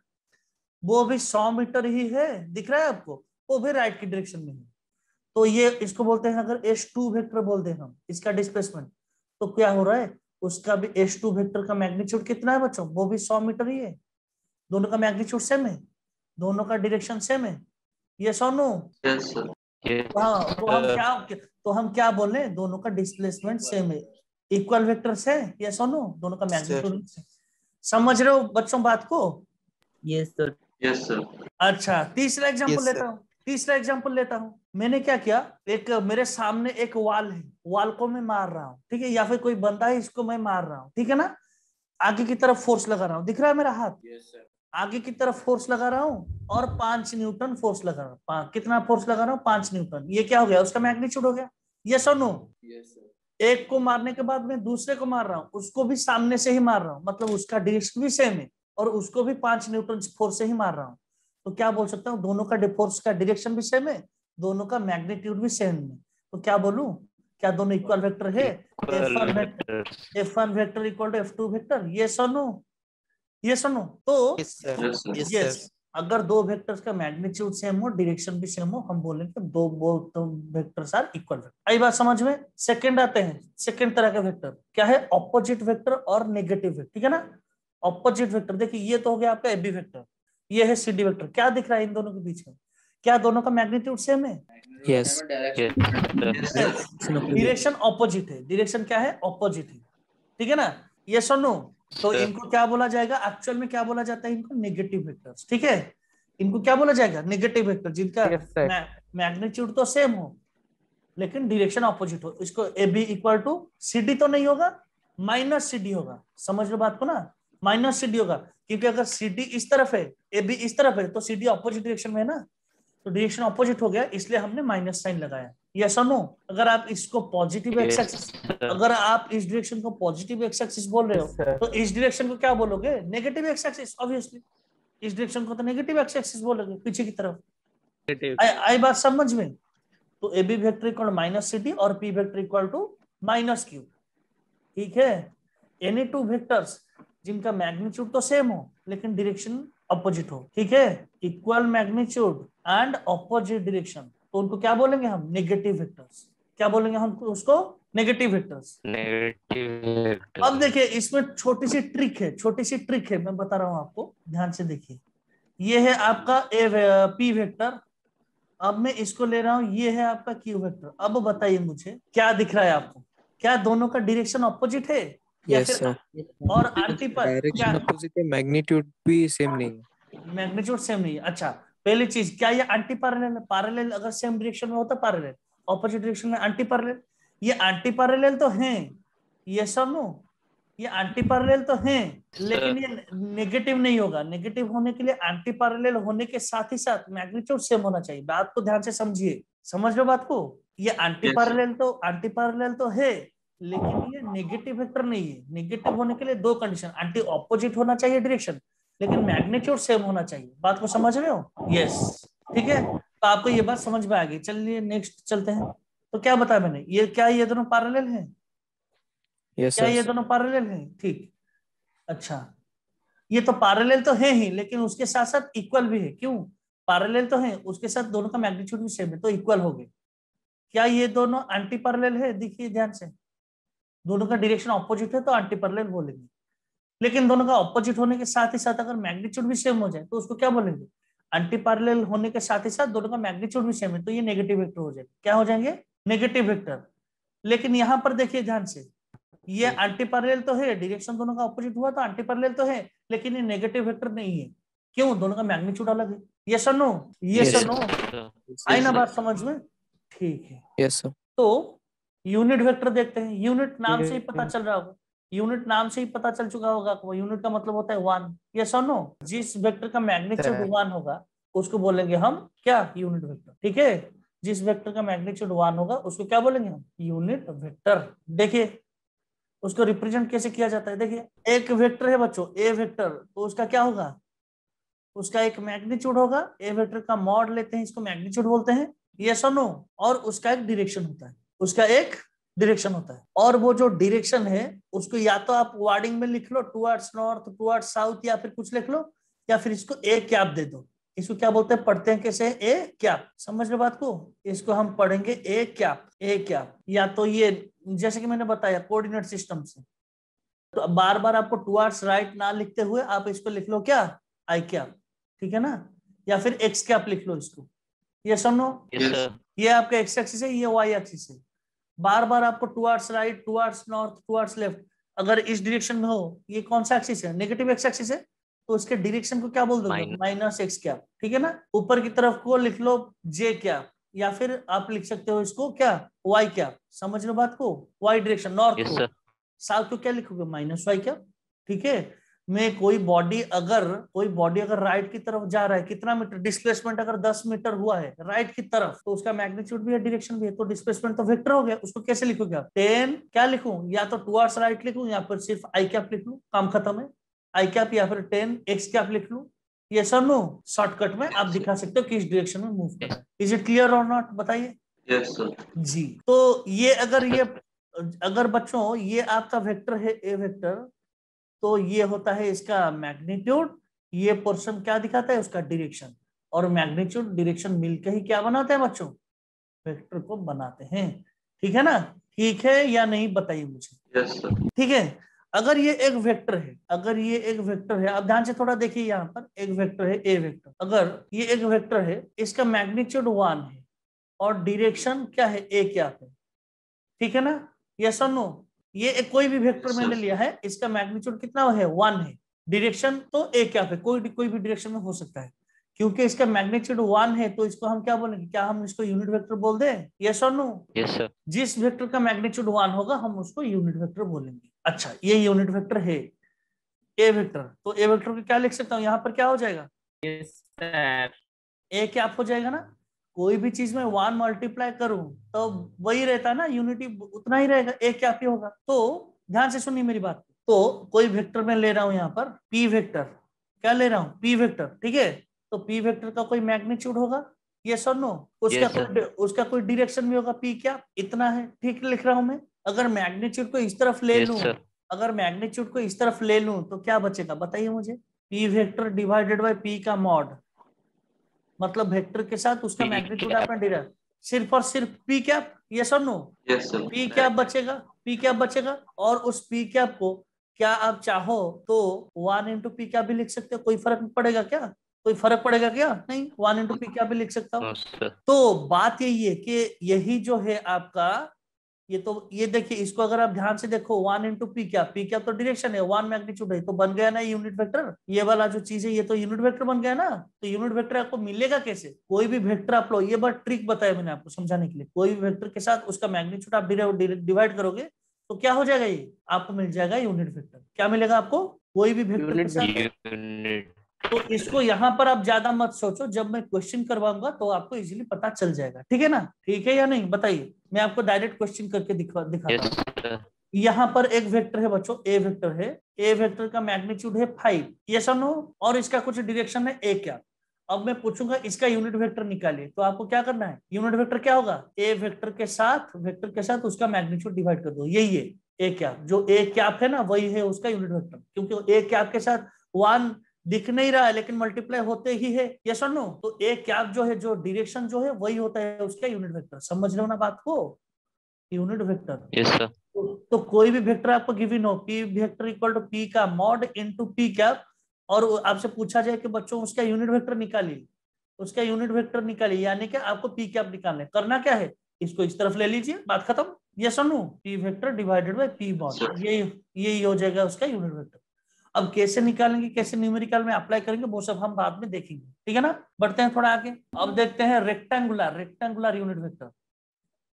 वो भी 100 मीटर ही है। दिख रहा है आपको? वो भी राइट की डायरेक्शन में है। तो ये इसको बोलते हैं, अगर S2 वेक्टर बोलते हैं हम इसका डिस्प्लेसमेंट, तो क्या हो रहा है? उसका भी S2 वेक्टर का मैग्नीट्यूड कितना है बच्चों? वो भी 100 मीटर ही है। दोनों का मैग्नीट्यूड सेम है, दोनों का डायरेक्शन सेम है। यस और नो? Yes, sir. Yes, हाँ, sir. तो हम क्या बोले? दोनों का डिस्प्लेसमेंट सेम है, इक्वल वेक्टर्स है। यस और नो? दोनों का मैग्नीट्यूड। समझ रहे हो बच्चों बात को? Yes sir. Yes, sir. अच्छा, तीसरा एग्जांपल लेता हूँ। मैंने क्या किया, एक मेरे सामने एक वॉल है, वॉल को मैं मार रहा हूँ, ठीक है? या फिर कोई बंदा है, इसको मैं मार रहा हूँ, ठीक है ना? आगे की तरफ फोर्स लगा रहा हूँ, दिख रहा है मेरा हाथ? आगे की तरफ फोर्स लगा रहा हूँ और 5 न्यूटन फोर्स लगा रहा हूँ। कितना फोर्स लगा रहा हूँ? 5 न्यूटन। ये क्या हो गया? उसका मैग्नीट्यूड हो गया। यस और नो? एक को मारने के बाद मैं दूसरे को मार रहा हूँ, उसको भी सामने से ही मार रहा हूँ, मतलब उसका डायरेक्शन भी सेम है, और उसको भी 5 न्यूटन फोर्स से ही मार रहा हूँ। तो क्या बोल सकता हूँ? दोनों का फोर्स का डायरेक्शन भी सेम है, दोनों का मैग्नीट्यूड भी सेम है। तो क्या बोलूं? क्या दोनों इक्वल वेक्टर है? F1 vector equal to F2 vector. Yes और नो? यस और नो? तो Yes, sir. यस, अगर दो वेक्टर्स का मैग्नीट्यूड सेम हो, डायरेक्शन भी सेम हो, हम बोलेंगे दो वेक्टर्स आर इक्वल वेक्टर। आई बात समझ में? सेकंड आते हैं, सेकंड तरह का वेक्टर क्या है? ऑपोजिट वेक्टर और नेगेटिव वेक्टर, ठीक है ना? ऑपोजिट वेक्टर, देखिए ये तो हो गया आपका AB वेक्टर, ये है CD वेक्टर। क्या दिख रहा है इन दोनों के बीच में? क्या दोनों का मैग्नीट्यूड सेम है? यस। डायरेक्शन ऑपोजिट है। डायरेक्शन क्या है? ऑपोजिट है, ठीक है ना? यस और नो? तो इनको क्या बोला जाएगा? एक्चुअल में क्या बोला जाता है इनको? नेगेटिव वेक्टर्स, ठीक है? इनको क्या बोला जाएगा? नेगेटिव वेक्टर, जिनका मैग्नीट्यूड तो सेम हो लेकिन डायरेक्शन ऑपोजिट हो। इसको AB इक्वल टू CD तो नहीं होगा, माइनस CD होगा। समझ लो बात को ना? माइनस CD होगा, क्योंकि अगर CD इस तरफ है, AB इस तरफ है, तो CD ऑपोजिट डायरेक्शन में है ना, तो डायरेक्शन ऑपोजिट हो गया, इसलिए हमने माइनस साइन लगाया। यस और नो? अगर आप इसको पॉजिटिव एक्स एक्सिस, अगर आप इस डायरेक्शन को पॉजिटिव एक्स एक्सिस बोल रहे हो तो इस डायरेक्शन को क्या बोलोगे? Negative x axis. ऑब्वियसली इस डायरेक्शन को तो नेगेटिव एक्स एक्सिस बोलोगे, पीछे की तरफ। आई बात समझ में? तो A B vector equal minus C D और P vector equal to minus Q. ठीक है, एनी टू वेक्टर्स जिनका मैग्नीट्यूड तो सेम हो लेकिन डायरेक्शन अपोजिट हो, ठीक है, equal magnitude and opposite direction, तो उनको क्या बोलेंगे हम? Negative vectors. क्या बोलेंगे हम उसको? Negative vectors. नेगेटिव। अब देखिए इसमें छोटी सी ट्रिक है, छोटी सी ट्रिक है, मैं बता रहा हूं आपको, ध्यान से देखिए। ये है आपका पी वेक्टर, अब मैं इसको ले रहा हूं, ये है आपका क्यू वेक्टर। अब बताइए मुझे क्या दिख रहा है आपको? क्या दोनों का डायरेक्शन ऑपोजिट है या यस फिर सर, और आंटी पर? डायरेक्शन अपोजिट है, मैग्नीट्यूड भी सेम नहीं है। मैग्नीट्यूड सेम नहीं है। अच्छा, पहली चीज, क्या ये एंटी पैरेलल है? पैरेलल अगर सेम डायरेक्शन में होता पैरेलल, ऑपोजिट डायरेक्शन में एंटी पैरेलल। ये एंटी पैरेलल तो हैं, यस और नो? ये एंटी पैरेलल तो हैं लेकिन ये नेगेटिव नहीं होगा। नेगेटिव होने के लिए एंटी पैरेलल होने के साथ ही साथ मैग्नीट्यूड सेम होना चाहिए। बात को ध्यान से समझिए, समझ लो बात को। ये एंटी पैरेलल तो है लेकिन ये नेगेटिव वेक्टर नहीं है। नेगेटिव होने के लिए दो कंडीशन, एंटी ऑपोजिट होना चाहिए डायरेक्शन लेकिन मैग्नीट्यूड सेम होना चाहिए। बात को समझ रहे हो? यस, ठीक है, तो आपको ये बात समझ में आ गई। चलिए नेक्स्ट चलते हैं। तो क्या बताया मैंने, ये क्या ये दोनों पैरेलल हैं? यस क्या सर, ये दोनों पैरेलल हैं? ठीक, अच्छा, ये तो पैरेलल तो है ही लेकिन उसके साथ साथ इक्वल भी है। क्यों? पैरेलल तो है, उसके साथ दोनों का मैग्नीट्यूड भी सेम है, तो इक्वल हो गए। क्या ये दोनों एंटी पैरेलल है? देखिए ध्यान से, दोनों का डायरेक्शन ऑपोजिट है तो एंटी पैरेलल बोलेंगे, लेकिन दोनों का ऑपोजिट होने के साथ ही साथ अगर मैग्नीट्यूड भी सेम हो जाए तो उसको क्या बोलेंगे? एंटी पैरेलल होने के साथ ही साथ दोनों का मैग्नीट्यूड भी सेम है तो ये नेगेटिव वेक्टर हो जाएगा। क्या हो जाएंगे? Negative vector. लेकिन यहां पर देखिए ध्यान से, ये एंटी पैरेलल तो है, डायरेक्शन दोनों का ऑपोजिट हुआ तो एंटी पैरेलल तो है, लेकिन ये नेगेटिव वेक्टर नहीं है। क्यों? दोनों का मैग्नीट्यूड अलग है। यस और नो? यस और नो? आई ना बात समझ में? ठीक है, यस सर, तो यूनिट वेक्टर देखते हैं। यूनिट नाम से ही पता चल रहा होगा, यूनिट नाम से ही पता चल चुका होगा आपको, यूनिट का मतलब होता है वन। यस और नो? जिस वेक्टर का मैग्नीट्यूड वन होगा उसको बोलेंगे हम क्या? Unit vector. ठीक है, जिस वेक्टर का मैग्नीट्यूड वन होगा उसको क्या बोलेंगे हम? Unit vector. देखिए उसको रिप्रेजेंट कैसे किया जाता है। देखिए एक वेक्टर है बच्चों, ए वेक्टर, तो उसका क्या होगा? उसका एक मैग्नीट्यूड होगा, ए वेक्टर का मॉड लेते हैं, इसको मैग्नीट्यूड बोलते हैं। यस और नो? और उसका एक डायरेक्शन होता है, उसका एक डायरेक्शन होता है, और वो जो डायरेक्शन है उसको या तो आप वर्डिंग में लिख लो टुवर्ड्स नॉर्थ, टुवर्ड्स साउथ, या फिर कुछ लिख लो, या फिर इसको ए कैप दे दो। इसको क्या बोलते हैं? पढ़ते हैं कैसे? A cap. समझ लो बात को? इसको हम पढ़ेंगे ए कैप। ए कैप, या तो ये जैसे कि मैंने बताया कोऑर्डिनेट सिस्टम से, तो बार बार आपको टुवर्ड्स राइट ना लिखते हुए आप इसको लिख लो क्या? आई कैप, ठीक है ना? या फिर एक्स कैप लिख लो इसको। ये सुनो, ये आपका एक्स एक्सिस है, ये वाई एक्सिस है। बार बार आपको towards right, towards north, towards left, अगर इस डायरेक्शन में हो, ये कौन सा एक्सिस है? नेगेटिव एक्स एक्सिस है, तो उसके डायरेक्शन को क्या बोल दोगे? माइनस एक्स कैप, ठीक है ना? ऊपर की तरफ को लिख लो जे कैप, या फिर आप लिख सकते हो इसको क्या? Y cap. समझ लो बात को? वाई डायरेक्शन नॉर्थ को, साउथ को क्या लिखोगे? Minus Y cap. ठीक है, में कोई बॉडी अगर राइट की तरफ जा रहा है, कितना मीटर डिस्प्लेसमेंट अगर 10 मीटर हुआ है राइट की तरफ, तो उसका मैग्नीट्यूड भी है, डायरेक्शन भी है, तो डिस्प्लेसमेंट तो वेक्टर हो गया। उसको कैसे लिखोगे आप? 10 क्या लिखूं? या तो टुवर्ड्स राइट लिखूं या फिर सिर्फ आई कैप लिख लूं, काम खत्म है। आई कैप या फिर 10 एक्स कैप लिख लूं। ये सब नो शॉर्टकट में आप दिखा सकते हो किस डायरेक्शन में मूव कर रहा है। Is it clear or not? बताइए। Yes sir. जी, तो ये अगर बच्चों ये आपका वेक्टर है ए वेक्टर, तो ये होता है इसका मैग्नीट्यूड, ये पोर्शन क्या दिखाता है? उसका डायरेक्शन, और मैग्नीट्यूड डायरेक्शन मिलकर ही क्या बनाते हैं बच्चों? वेक्टर को बनाते हैं। ठीक है ना? ठीक है या नहीं बताइए मुझे। Yes sir. ठीक है, अगर ये एक वेक्टर है, अब ध्यान से थोड़ा देखिए, यहाँ पर एक वेक्टर है ए वेक्टर, अगर ये एक वेक्टर है, इसका मैग्नीट्यूड 1 है और डायरेक्शन क्या है? ए क्या है, ठीक है ना? यस और नो? ये एक कोई भी वेक्टर मैंने लिया है, इसका मैग्नीट्यूड कितना है? 1 है, डायरेक्शन तो ए क्या है? कोई भी डायरेक्शन में हो सकता है, क्योंकि इसका मैग्नीट्यूड 1 है तो इसको हम क्या बोलेंगे? क्या हम इसको यूनिट वेक्टर बोल दें? यस और नो? Yes sir. जिस वेक्टर का मैग्नीट्यूड 1 होगा हम उसको यूनिट वेक्टर बोलेंगे। अच्छा, ये यूनिट वेक्टर है ए वेक्टर, तो ए वेक्टर को क्या लिख सकता हूँ? यहाँ पर क्या हो जाएगा? Yes sir. ए क्या हो जाएगा ना? कोई भी चीज में 1 मल्टीप्लाई करूं तो वही रहता है ना, यूनिटी उतना ही रहेगा, एक क्या पी होगा। तो ध्यान से सुनिए मेरी बात। तो कोई वेक्टर मैं ले रहा हूं यहाँ पर, पी वेक्टर, क्या ले रहा हूँ, पी वेक्टर, ठीक है। तो पी वेक्टर का कोई मैग्नीट्यूड होगा, यस और नो, Yes, sir. उसका कोई डायरेक्शन भी होगा, पी क्या इतना है, ठीक लिख रहा हूं मैं। अगर मैग्नीट्यूड को इस तरफ ले Yes, लूं, sir. अगर मैग्नीट्यूड को इस तरफ ले लूं तो क्या बचेगा बताइए मुझे, P vector divided by P का मॉड, मतलब वेक्टर के साथ उसका P मैग्नीट्यूड cap. आपने डिराइव, सिर्फ और सिर्फ पी कैप, यस और no, Yes, sir. P cap बचेगा, पी कैप बचेगा। और उस पी कैप को क्या आप चाहो तो 1 इंटू पी कैप भी लिख सकते हो, कोई फर्क पड़ेगा क्या, कोई फर्क पड़ेगा क्या, नहीं, 1 इंटू पी कैप भी लिख सकता हूँ। No, sir. तो बात यही है कि यही जो है आपका, ये तो ये देखिए, इसको अगर आप ध्यान से देखो, 1 इंटू पी क्या, पी क्या तो डायरेक्शन है, 1 मैग्नीट्यूड है, तो बन गया ना यूनिट वेक्टर, ये वाला जो चीज है ये तो यूनिट वेक्टर बन गया ना। तो यूनिट वेक्टर आपको मिलेगा कैसे, कोई भी वेक्टर आप लो, ये बात ट्रिक बताया मैंने आपको समझाने के लिए, कोई भी वेक्टर के साथ उसका मैग्नीट्यूड आप डिवाइड करोगे तो क्या हो जाएगा, ये आपको मिल जाएगा यूनिट वेक्टर। क्या मिलेगा आपको, कोई भी वेक्टर के Unit साथ। Unit. तो इसको यहाँ पर आप ज्यादा मत सोचो, जब मैं क्वेश्चन करवाऊंगा तो आपको इजीली पता चल जाएगा, ठीक है ना, ठीक है या नहीं बताइए। मैं आपको डायरेक्ट क्वेश्चन करके दिखाता Yes, हूँ। sir. यहाँ पर एक वेक्टर है बच्चों, ए वेक्टर है, ए वेक्टर का मैग्नीट्यूड है 5, यस और नो, और इसका कुछ डायरेक्शन है ए क्या। अब मैं पूछूंगा इसका यूनिट वेक्टर निकालिए, तो आपको क्या करना है, यूनिट वेक्टर क्या होगा, ए वेक्टर के साथ उसका मैग्नीट्यूड डिवाइड कर दो, यही है ए क्या, जो ए कैप है ना वही है उसका यूनिट वेक्टर, क्योंकि ए कैप के साथ 1 दिख नहीं रहा है लेकिन मल्टीप्लाई होते ही है, यस और नो। तो ए कैप जो है, जो डायरेक्शन जो है वही होता है उसका यूनिट वेक्टर, समझ रहे हो ना बात को, यूनिट वेक्टर। Yes, sir. तो कोई भी वेक्टर आपको गिवन हो, P vector equal to P का मॉड इनटू पी कैप, और आपसे पूछा जाए कि बच्चों उसका यूनिट वेक्टर निकालिए, उसका यूनिट वेक्टर निकालिए, यानी कि आपको पी कैप निकालना है, करना क्या है, इसको इस तरफ ले लीजिए, बात खत्म, यस और no, P vector divided by P mod, ये हो जाएगा उसका यूनिट वेक्टर। अब कैसे निकालेंगे, कैसे न्यूमेरिकल में अप्लाई करेंगे, वो सब हम बाद में देखेंगे, ठीक है ना। बढ़ते हैं थोड़ा आगे, अब देखते हैं rectangular unit vector.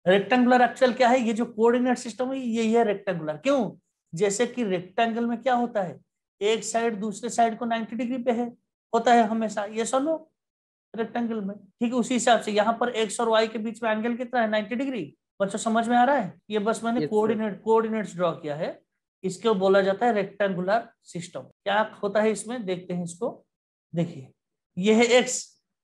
Rectangular actual क्या है, ये जो कोऑर्डिनेट सिस्टम है यही है रेक्टेंगुलर। क्यों, जैसे कि रेक्टेंगल में क्या होता है, एक साइड दूसरे साइड को 90 डिग्री पे है, होता है हमेशा, ये सुनो रेक्टेंगल में, ठीक है। उसी हिसाब से यहाँ पर एक्स और वाई के बीच में एंगल कितना है, 90 डिग्री। बच्चों समझ में आ रहा है, ये बस मैंने कोऑर्डिनेट्स ड्रॉ किया है, इसको बोला जाता है रेक्टेंगुलर सिस्टम। क्या होता है इसमें, देखते हैं इसको, देखिए ये है एक्स,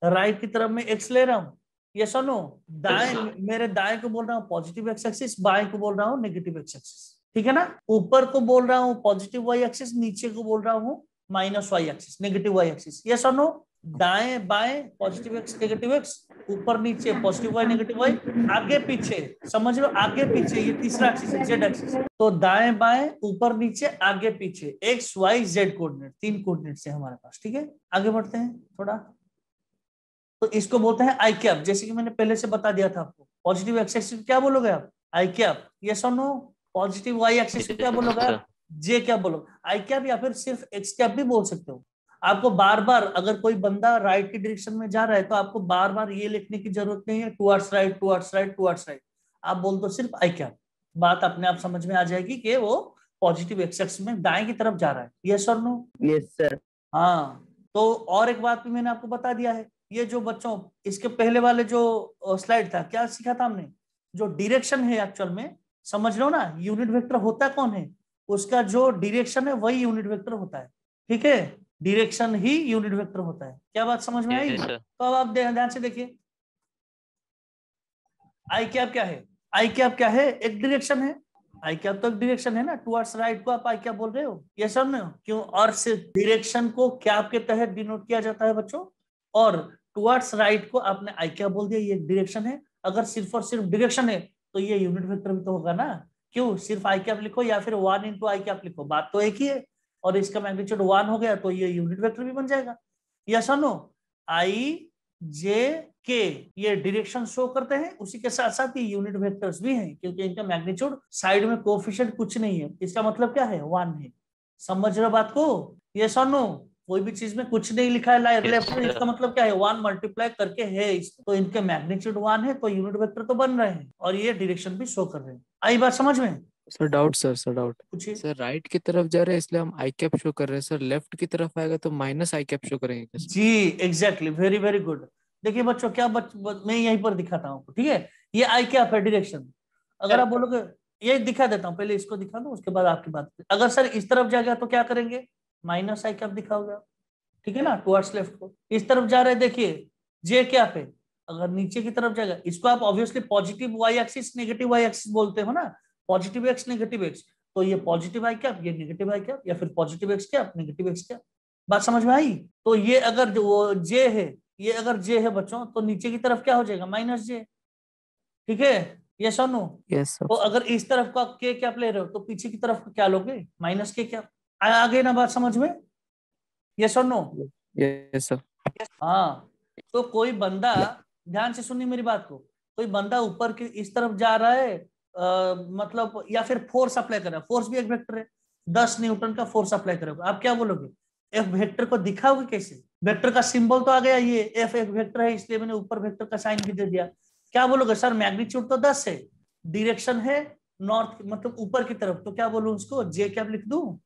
राइट की तरफ में एक्स ले रहा हूँ, ये सुनो, दाएं, मेरे दाएं को बोल रहा हूँ पॉजिटिव एक्स एक्सिस, बाएं को बोल रहा हूँ नेगेटिव एक्स एक्सिस, ठीक है ना। ऊपर को बोल रहा हूँ पॉजिटिव वाई एक्सिस, नीचे को बोल रहा हूँ minus Y axis, negative Y axis, ये सुनो, दाएं बाएं पॉजिटिव एक्स नेगेटिव एक्स, ऊपर नीचे पॉजिटिव वाई नेगेटिव वाई, आगे पीछे, समझ लो आगे पीछे, ये तीसरा एक्सिस है जेड एक्सिस। तो दाएं बाएं ऊपर नीचे आगे पीछे, X Y Z coordinate, 3 coordinate है हमारे पास, ठीक है। आगे बढ़ते हैं थोड़ा, तो इसको बोलते हैं आई कैप, जैसे कि मैंने पहले से बता दिया था आपको। पॉजिटिव एक्स एक्सिस क्या बोलोगे आप, आई कैप, यस और नो। पॉजिटिव वाई एक्सिस क्या बोलोगे आप, जे क्या बोलोगे, आई कैप, या फिर सिर्फ एक्स कैप भी बोल सकते हो। आपको बार बार अगर कोई बंदा राइट की डायरेक्शन में जा रहा है तो आपको बार बार ये लिखने की जरूरत नहीं है, towards right towards right towards right, आप बोल दो सिर्फ आई कैप, बात अपने आप समझ में आ जाएगी कि वो पॉजिटिव एक्स एक्सिस में दाएं की तरफ जा रहा है, यस और नो। Yes sir. हाँ, तो और एक बात भी मैंने आपको बता दिया है, ये जो बच्चों इसके पहले वाले जो स्लाइड था क्या सीखा था हमने, जो डायरेक्शन है एक्चुअल में, समझ लो ना, यूनिट वेक्टर होता कौन है, उसका जो डायरेक्शन है वही यूनिट वेक्टर होता है, ठीक है, डायरेक्शन ही यूनिट वेक्टर होता है। क्या बात समझ में आई, तो अब आप ध्यान से देखिए, आई कैप क्या है, आई कैप क्या है, एक डायरेक्शन है, आई कैप तो एक डायरेक्शन है ना, टुवर्ड्स राइट को आप आई कैप बोल रहे हो, ये सब ना क्यों, और सिर्फ डायरेक्शन को कैप के तहत डिनोट किया जाता है बच्चों, और टुवर्ड्स राइट को आपने आई कैप बोल दिया, ये डायरेक्शन है। अगर सिर्फ और सिर्फ डायरेक्शन है तो ये यूनिट वेक्टर भी तो होगा ना, क्यों, सिर्फ आई कैप लिखो या फिर 1 इंटू आई कैप लिखो, बात तो एक ही है, और इसका मैग्नीट्यूड 1 हो गया तो ये यूनिट वेक्टर भी बन जाएगा, यस और नो। आई जे के ये डायरेक्शन शो करते हैं, उसी के साथ साथ ये यूनिट वेक्टर्स भी हैं, क्योंकि इनका मैग्नीट्यूड साइड में कोएफिशिएंट कुछ नहीं है, इसका मतलब क्या है, 1 है, समझ रहे बात को, यस और नो। कोई भी चीज में कुछ नहीं लिखा है लेफ्ट में, इसका मतलब क्या है, 1 मल्टीप्लाई करके है इसमें, तो इनके मैग्नीट्यूड 1 है, तो यूनिट वेक्टर तो बन रहे हैं और ये डायरेक्शन भी शो कर रहे हैं। आई बात समझ में, सर डाउट, सर डाउट, पूछिए। सर राइट की तरफ जा रहे हैं इसलिए हम आई कैप शो कर रहे हैं, सर लेफ्ट की तरफ आएगा तो माइनस आई कैप शो करेंगे क्या सर? जी एग्जैक्टली, वेरी वेरी गुड। देखिए बच्चों क्या मैं यहीं पर दिखाता हूँ, ठीक है। ये आई कैप है डायरेक्शन। अगर आप बोलोगे, ये दिखा देता हूँ, पहले इसको दिखा दो उसके बाद आपकी बात। अगर सर इस तरफ जाएगा तो क्या करेंगे, माइनस आई कैप दिखाओगे, ठीक है ना, टुवर्ड्स लेफ्ट को। इस तरफ जा रहे हैं, देखिए जे कैप है। अगर नीचे की तरफ जाएगा, इसको आप obviously positive Y axis negative Y axis बोलते हो ना, पॉजिटिव एक्स नेगेटिव एक्स। तो ये पॉजिटिव आई कैप, ये नेगेटिव आई कैप, या फिर positive X cap negative X cap. बात समझ में आई? तो ये अगर जो वो जे है, ये अगर जे है बच्चों, तो नीचे की तरफ क्या हो जाएगा, माइनस जे, ठीक है। ये सुनो, यस सर। तो अगर इस तरफ का के कैप ले रहे हो तो पीछे की तरफ क्या लोगे, माइनस के कैप। आगे ना बात समझ में, ये सुनो। Yes sir. हाँ, तो कोई बंदा, ध्यान से सुनिए मेरी बात को, कोई बंदा ऊपर की इस तरफ जा रहा है, मतलब या फिर फोर्स अप्लाई कर रहा है, फोर्स भी एक वेक्टर है, 10 न्यूटन का फोर्स अप्लाई करोगे, आप क्या बोलोगे, एफ वेक्टर को दिखाओगे कैसे, वेक्टर का सिंबल तो आ गया, ये एफ एक वेक्टर है इसलिए मैंने ऊपर वेक्टर का साइन भी दे दिया। क्या बोलोगे, सर मैग्नीट्यूड तो 10 है, डायरेक्शन है नॉर्थ मतलब ऊपर की तरफ, तो क्या बोलूं उसको, जे कैप लिख दूं,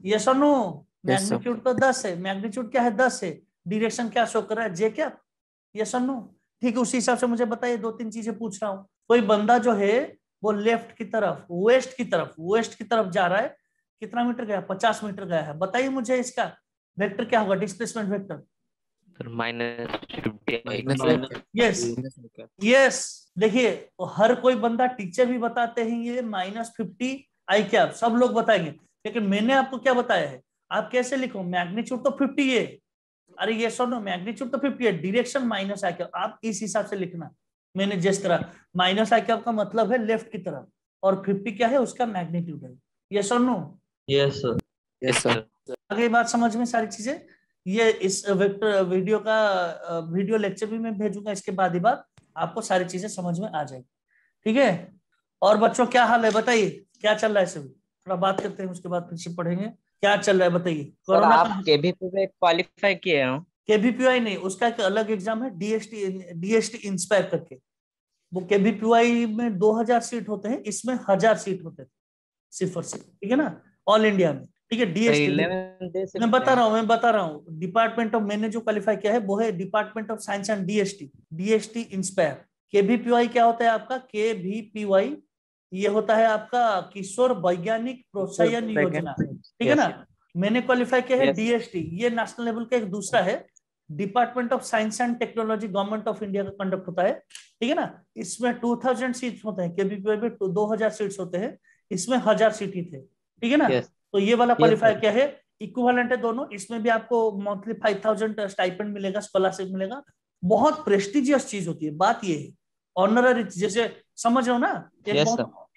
यस और नो। मैग्नीट्यूड तो 10 है, मैग्नीट्यूड क्या है 10 है, डायरेक्शन क्या शो कर रहा है, जे कैप, यस और नो। ठीक है, उसी हिसाब से मुझे बताइए, 2-3 चीजें पूछ रहा हूँ। कोई बंदा जो है वो लेफ्ट की तरफ, वेस्ट की तरफ जा रहा है, कितना मीटर गया, 50 मीटर गया है, बताइए मुझे इसका वेक्टर क्या होगा, डिस्प्लेसमेंट वेक्टर। -50 यस यस, देखिए हर कोई बंदा, टीचर भी बताते हैं ये -50 आई कैप, सब लोग बताएंगे, लेकिन मैंने आपको क्या बताया है, आप कैसे लिखो, मैग्नीट्यूड तो 50 है, अरे ये सुनो, मैग्नीट्यूड तो 50 है, डायरेक्शन माइनस आई कैप, आप इस हिसाब से लिखना। मैंने जिस तरह माइनस आई कैप का मतलब है लेफ्ट की तरफ, और 50 क्या है, उसका मैग्नीट्यूड है, ये सुनो। Yes sir. Yes sir. आगे बात समझ में सारी चीजें। ये इस वेक्टर वीडियो का वीडियो लेक्चर भी मैं भेजूंगा, इसके बाद ही बात आपको सारी चीजें समझ में आ जाएगी, ठीक है। और बच्चों क्या हाल है बताइए, क्या चल रहा है सभी, थोड़ा बात करते हैं उसके बाद फिर से पढ़ेंगे, क्या चल रहा है बताइए। सर कोरोना आप का केबीपी में क्वालिफाई किए हो? केबीपीवाई नहीं, उसका एक अलग एग्जाम है, डीएसटी इंस्पायर करके। वो केबीपीवाई में 2000 सीट होते हैं, इसमें 1000 सीट होते थे सिर्फ और सिर्फ, ठीक है ना, ऑल इंडिया में, ठीक है। डीएसटी मैं बता रहा हूँ डिपार्टमेंट ऑफ, मैंने जो क्वालिफाई किया है वो है department of science and DST INSPIRE. KVPY क्या होता है आपका, केबीपीवाई ये होता है आपका किशोर वैज्ञानिक प्रोत्साहन योजना, ठीक है ना। मैंने क्वालिफाई किया है डीएसटी, ये नेशनल लेवल का एक दूसरा है, department of science and technology, government of India का कंडक्ट होता है, ठीक है ना। इसमें 2000 सीट्स होते हैं, केबीपीवाई में 2000 सीट्स होते हैं, इसमें 1000 सीट ही थे, ठीक है ना। तो ये वाला क्वालिफाई क्या है, इक्विवेलेंट है दोनों, इसमें भी आपको मंथली 5000 स्टाइपेंड मिलेगा, स्कॉलरशिप मिलेगा, बहुत प्रेस्टिजियस चीज होती है। बात ये है ऑनररी, जैसे समझ रहे हो ना,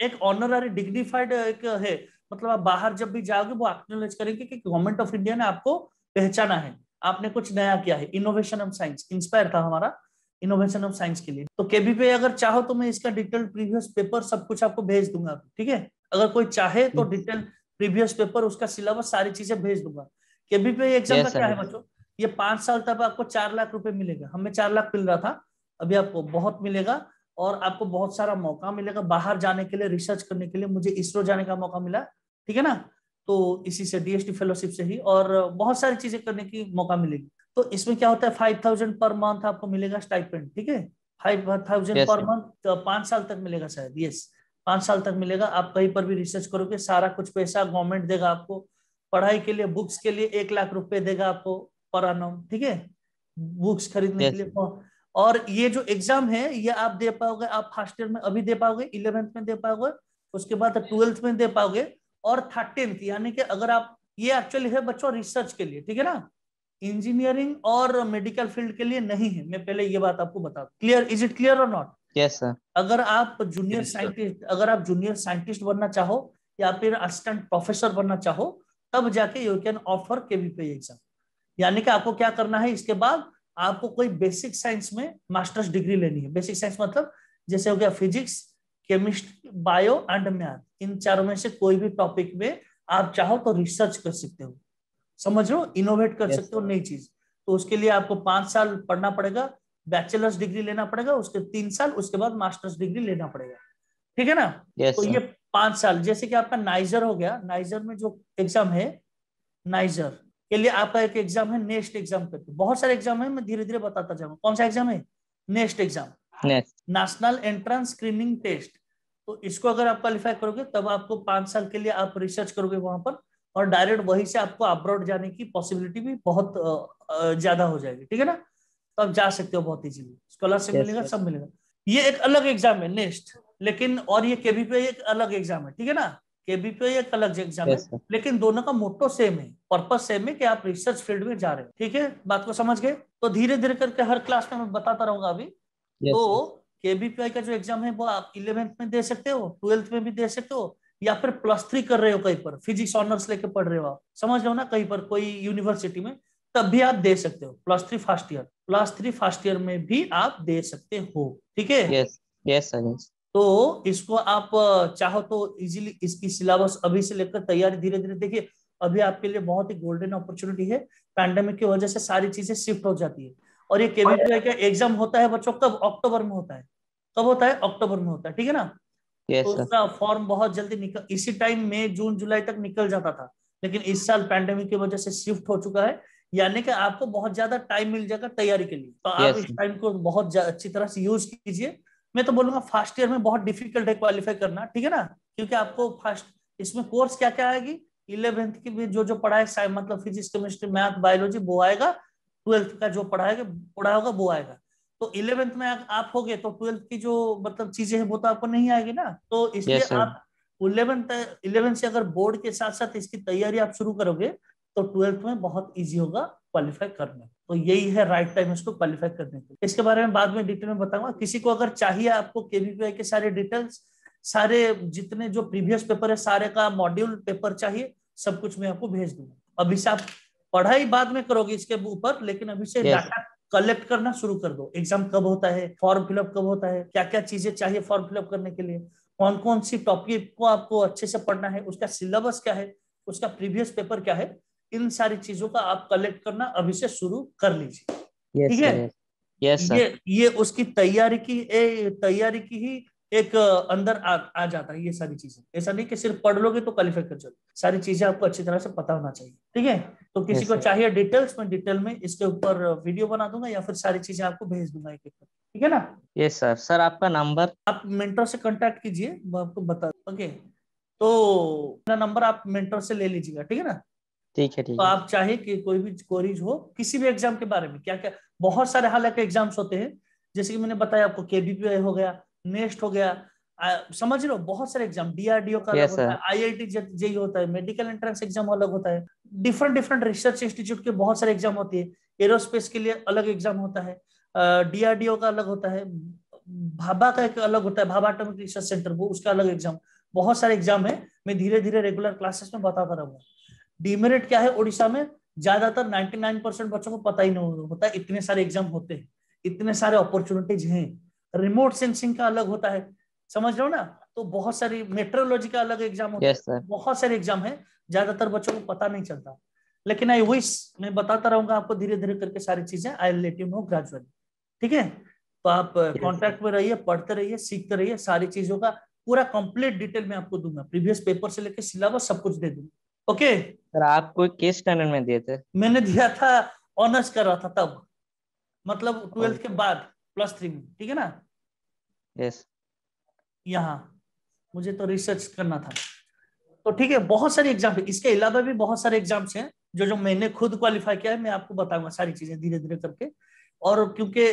एक ऑनररी डिग्निफाइड एक है, मतलब आप बाहर जब भी जाओगे वो एक्नॉलेज करेंगे कि गवर्नमेंट ऑफ इंडिया ने आपको पहचाना है, आपने कुछ नया किया है। इनोवेशन ऑफ साइंस इंस्पायर था हमारा, इनोवेशन ऑफ साइंस के लिए। तो केबीपी अगर चाहो तो मैं इसका डिटेल प्रीवियस पेपर सब कुछ आपको भेज दूंगा, ठीक है। अगर कोई चाहे तो डिटेल प्रीवियस पेपर, उसका सिलेबस, सारी चीजें भेज दूंगा। केबीपी एग्जाम का क्या है बच्चों, ये 5 साल तक आपको 4 लाख रुपए मिलेगा, हमें 4 लाख मिल रहा था, अभी आपको बहुत मिलेगा, और आपको बहुत सारा मौका मिलेगा बाहर जाने के लिए, रिसर्च करने के लिए। मुझे इसरो जाने का मौका मिला, ठीक है ना, तो इसी से डीएसटी फेलोशिप से ही, और बहुत सारी चीजें करने की मौका मिलेगी। तो इसमें क्या होता है, 5000 पर मंथ आपको मिलेगा स्टाइपेंड, ठीक है, 5000 पर मंथ 5 साल तक मिलेगा शायद, यस 5 साल तक मिलेगा। आप कहीं पर भी रिसर्च करोगे, सारा कुछ पैसा गवर्नमेंट देगा आपको, पढ़ाई के लिए, बुक्स के लिए 1 लाख रुपए देगा आपको पर annum, ठीक है, बुक्स खरीदने के लिए। और ये जो एग्जाम है ये आप दे पाओगे, आप फर्स्ट ईयर में अभी दे पाओगे, 11th में दे पाओगे, उसके बाद 12th में दे पाओगे, और 13th, यानी कि अगर आप, ये एक्चुअली है बच्चों रिसर्च के लिए, ठीक है ना, इंजीनियरिंग और मेडिकल फील्ड के लिए नहीं है, मैं पहले ये बात आपको बता दूं। Clear, is it clear or not? Yes sir. अगर आप जूनियर साइंटिस्ट, अगर आप जूनियर साइंटिस्ट बनना चाहो या फिर असिस्टेंट प्रोफेसर बनना चाहो, तब जाके you can offer KBP exam. यानी कि आपको क्या करना है, इसके बाद आपको कोई बेसिक साइंस में मास्टर्स डिग्री लेनी है। बेसिक साइंस मतलब जैसे हो गया physics, chemistry, bio and math, इन चारों में से कोई भी टॉपिक में आप चाहो तो रिसर्च कर सकते हो, समझ लो, इनोवेट कर सकते हो नई चीज। तो उसके लिए आपको 5 साल पढ़ना पड़ेगा, बैचलर्स डिग्री लेना पड़ेगा, उसके 3 साल, उसके बाद मास्टर्स डिग्री लेना पड़ेगा, ठीक है ना। तो ये 5 साल, जैसे कि आपका नाइजर हो गया, नाइजर में जो एग्जाम है, नाइजर के लिए आपका एक एग्जाम है नेक्स्ट एग्जाम करके, बहुत सारे एग्जाम है, मैं धीरे धीरे बताता जाऊंगा। कौन सा एग्जाम है? Next exam, next. National entrance screening test. तो इसको अगर आप क्वालिफाई करोगे तब आपको 5 साल के लिए आप रिसर्च करोगे वहां पर, और डायरेक्ट वहीं से आपको अब्रॉड जाने की पॉसिबिलिटी भी बहुत ज्यादा हो जाएगी, ठीक है ना। तो आप जा सकते हो बहुत इजीली, स्कॉलरशिप Yes, मिलेगा, yes. सब मिलेगा। ये एक अलग एग्जाम है नेक्स्ट, लेकिन और ये केबीपीआई एक अलग एग्जाम है, ठीक है ना। केबीपीआई एक अलग एग्जाम Yes, है, sir. लेकिन दोनों का मोटो सेम है, पर्पस सेम है कि आप रिसर्च फील्ड में जा रहे हो, ठीक है। बात को समझ गए? तो धीरे धीरे करके हर क्लास में मैं बताता रहूंगा अभी। Yes, तो sir. केबीपीआई का जो एग्जाम है वो आप 11th में दे सकते हो, 12th में भी दे सकते हो, या फिर +3 कर रहे हो कहीं पर, फिजिक्स ऑनर्स लेके पढ़ रहे हो आप, समझ रहे हो ना, कहीं पर कोई यूनिवर्सिटी में, तब भी आप दे सकते हो। +3 फर्स्ट ईयर में भी आप दे सकते हो, ठीक है। Yes, yes, sir. Yes. तो इसको आप चाहो तो इजीली इसकी सिलेबस अभी से लेकर तैयारी धीरे धीरे, देखिए अभी आपके लिए बहुत ही गोल्डन अपॉर्चुनिटी है। पैंडेमिक की वजह से सारी चीजें शिफ्ट हो जाती है, और ये केबीपीआई का एग्जाम होता है बच्चों कब? अक्टूबर में होता है। कब होता है? अक्टूबर में होता है, ठीक है ना। Yes, तो sir. उसका फॉर्म बहुत जल्दी निकल, इसी टाइम में जून जुलाई तक निकल जाता था, लेकिन इस साल पैंडेमिक की वजह से शिफ्ट हो चुका है, यानी कि आपको बहुत ज्यादा टाइम मिल जाएगा तैयारी के लिए। तो आप Yes, इस sir. टाइम को बहुत अच्छी तरह से यूज कीजिए। मैं तो बोलूंगा फर्स्ट ईयर में बहुत डिफिकल्ट है क्वालिफाई करना, ठीक है ना, क्योंकि आपको फर्स्ट इसमें कोर्स क्या क्या आएगी, 11th की भी जो जो पढ़ाए, मतलब फिजिक्स केमिस्ट्री मैथ बायोलॉजी वो आएगा, 12th का जो पढ़ा होगा वो आएगा। तो 11th में आप होगे तो 12th की जो मतलब चीजें हैं वो तो आपको नहीं आएगी ना, तो इसलिए Yes, sir. आप 11th से अगर बोर्ड के साथ साथ इसकी तैयारी आप शुरू करोगे तो 12th में बहुत इजी होगा क्वालिफाई करना। तो यही है राइट टाइम इसको क्वालिफाई करने के। इसके बारे में बाद में डिटेल में बताऊंगा। किसी को अगर चाहिए आपको केबीपीआई के सारे डिटेल्स, सारे जितने जो प्रीवियस पेपर है सारे का मॉड्यूल पेपर चाहिए, सब कुछ मैं आपको भेज दूंगा। अभी से आप पढ़ाई बाद में करोगे इसके ऊपर, लेकिन अभी से Yes. डाटा कलेक्ट करना शुरू कर दो। एग्जाम कब होता है, फॉर्म फिलअप कब होता है, क्या क्या चीजें चाहिए फॉर्म फिलअप करने के लिए, कौन कौन सी टॉपिक को आपको अच्छे से पढ़ना है, उसका सिलेबस क्या है, उसका प्रीवियस पेपर क्या है, इन सारी चीजों का आप कलेक्ट करना अभी से शुरू कर लीजिए, Yes, ठीक sir. है। Yes. Yes, sir. ये उसकी तैयारी की ही एक अंदर आ जाता है ये सारी चीजें। ऐसा नहीं कि सिर्फ पढ़ लोगे तो क्वालिफाई कर जाओगे, सारी चीजें आपको अच्छी तरह से पता होना चाहिए, ठीक है। तो किसी Yes, को sir. चाहिए डिटेल्स, मैं डिटेल में इसके ऊपर वीडियो बना दूंगा या फिर सारी चीजें आपको भेज दूंगा एक एक, ठीक है ना। Yes, sir. सर आपका नंबर? आप मेंटर से कांटेक्ट कीजिए, मैं आपको बता, ओके। तो मेरा नंबर आप मेंटर से ले लीजिएगा, ठीक है ना। ठीक है, ठीक तो है. आप चाहे कि कोई भी क्वेरीज हो किसी भी एग्जाम के बारे में, क्या क्या बहुत सारे हालांकि एग्जाम्स होते हैं, जैसे कि मैंने बताया आपको केबीपीआई हो गया, नेस्ट हो गया, समझ रहे हो, बहुत सारे एग्जाम, डीआरडीओ का अलग Yes, होता sir. है, आईआईटी जेई होता है, मेडिकल एंट्रेंस एग्जाम अलग होता है, डिफरेंट डिफरेंट रिसर्च इंस्टीट्यूट के बहुत सारे एग्जाम होती है। एरोस्पेस के लिए अलग एग्जाम होता है, डीआरडीओ का अलग होता है, भाभा का एक अलग होता है, भाभा एटॉमिक रिसर्च सेंटर, वो उसका अलग एग्जाम, बहुत सारे एग्जाम है। मैं धीरे धीरे रेगुलर क्लासेस में बताता रहूंगा। डीमेरिट क्या है, उड़ीसा में ज्यादातर 99% बच्चों को पता ही नहीं होता, इतने सारे एग्जाम होते हैं, इतने सारे अपॉर्चुनिटीज हैं। रिमोट सेंसिंग का अलग होता है, समझ रहे हो ना। तो बहुत सारी मेट्रोलॉजी का अलग एग्जाम होता Yes, है, sir. बहुत सारे एग्जाम है, ज्यादातर बच्चों को पता नहीं चलता। लेकिन आई विश मैं बताता रहूंगा आपको धीरे धीरे करके सारी चीजें, I will let you know gradually, ठीक है। तो आप कांटेक्ट में रहिए, पढ़ते रहिए, सीखते रहिए, सारी चीजों का पूरा कंप्लीट डिटेल में आपको दूंगा, प्रीवियस पेपर से लेकर सिलेबस सब कुछ दे दूंगा, ओके। सर आप कोई किस स्टैंडर्ड में दिए थे? मैंने दिया था, ऑनर्स कर रहा था तब, मतलब 12th के बाद +3 में, ठीक है ना। Yes. यहाँ मुझे तो रिसर्च करना था, तो ठीक है। बहुत सारे एग्जाम है, इसके अलावा भी बहुत सारे एग्जाम्स हैं जो जो मैंने खुद क्वालिफाई किया है, मैं आपको बताऊंगा सारी चीजें धीरे धीरे करके। और क्योंकि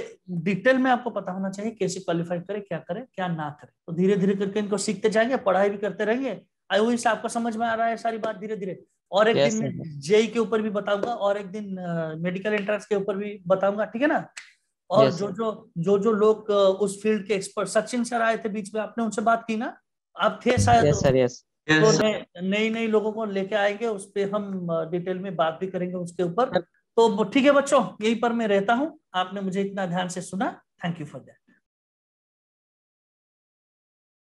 डिटेल में आपको पता होना चाहिए कैसे क्वालिफाई करे, क्या करे क्या ना करे, तो धीरे धीरे करके इनको सीखते जाएंगे, पढ़ाई भी करते रहेंगे। आई विश आपको समझ में आ रहा है सारी बात धीरे धीरे। और एक Yes, दिन sir. मैं जेई के ऊपर भी बताऊंगा, और एक दिन मेडिकल एंट्रेंस के ऊपर भी बताऊंगा, ठीक है ना। और Yes, जो लोग उस फील्ड के एक्सपर्ट, सचिन सर आए थे बीच में, आपने उनसे बात की ना, आप थे शायद। Yes, sir. Yes. तो नई नई लोगों को लेके आएंगे, उस पर हम डिटेल में बात भी करेंगे उसके ऊपर। तो ठीक है बच्चों, यहीं पर मैं रहता हूँ, आपने मुझे इतना ध्यान से सुना, थैंक यू फॉर दैट।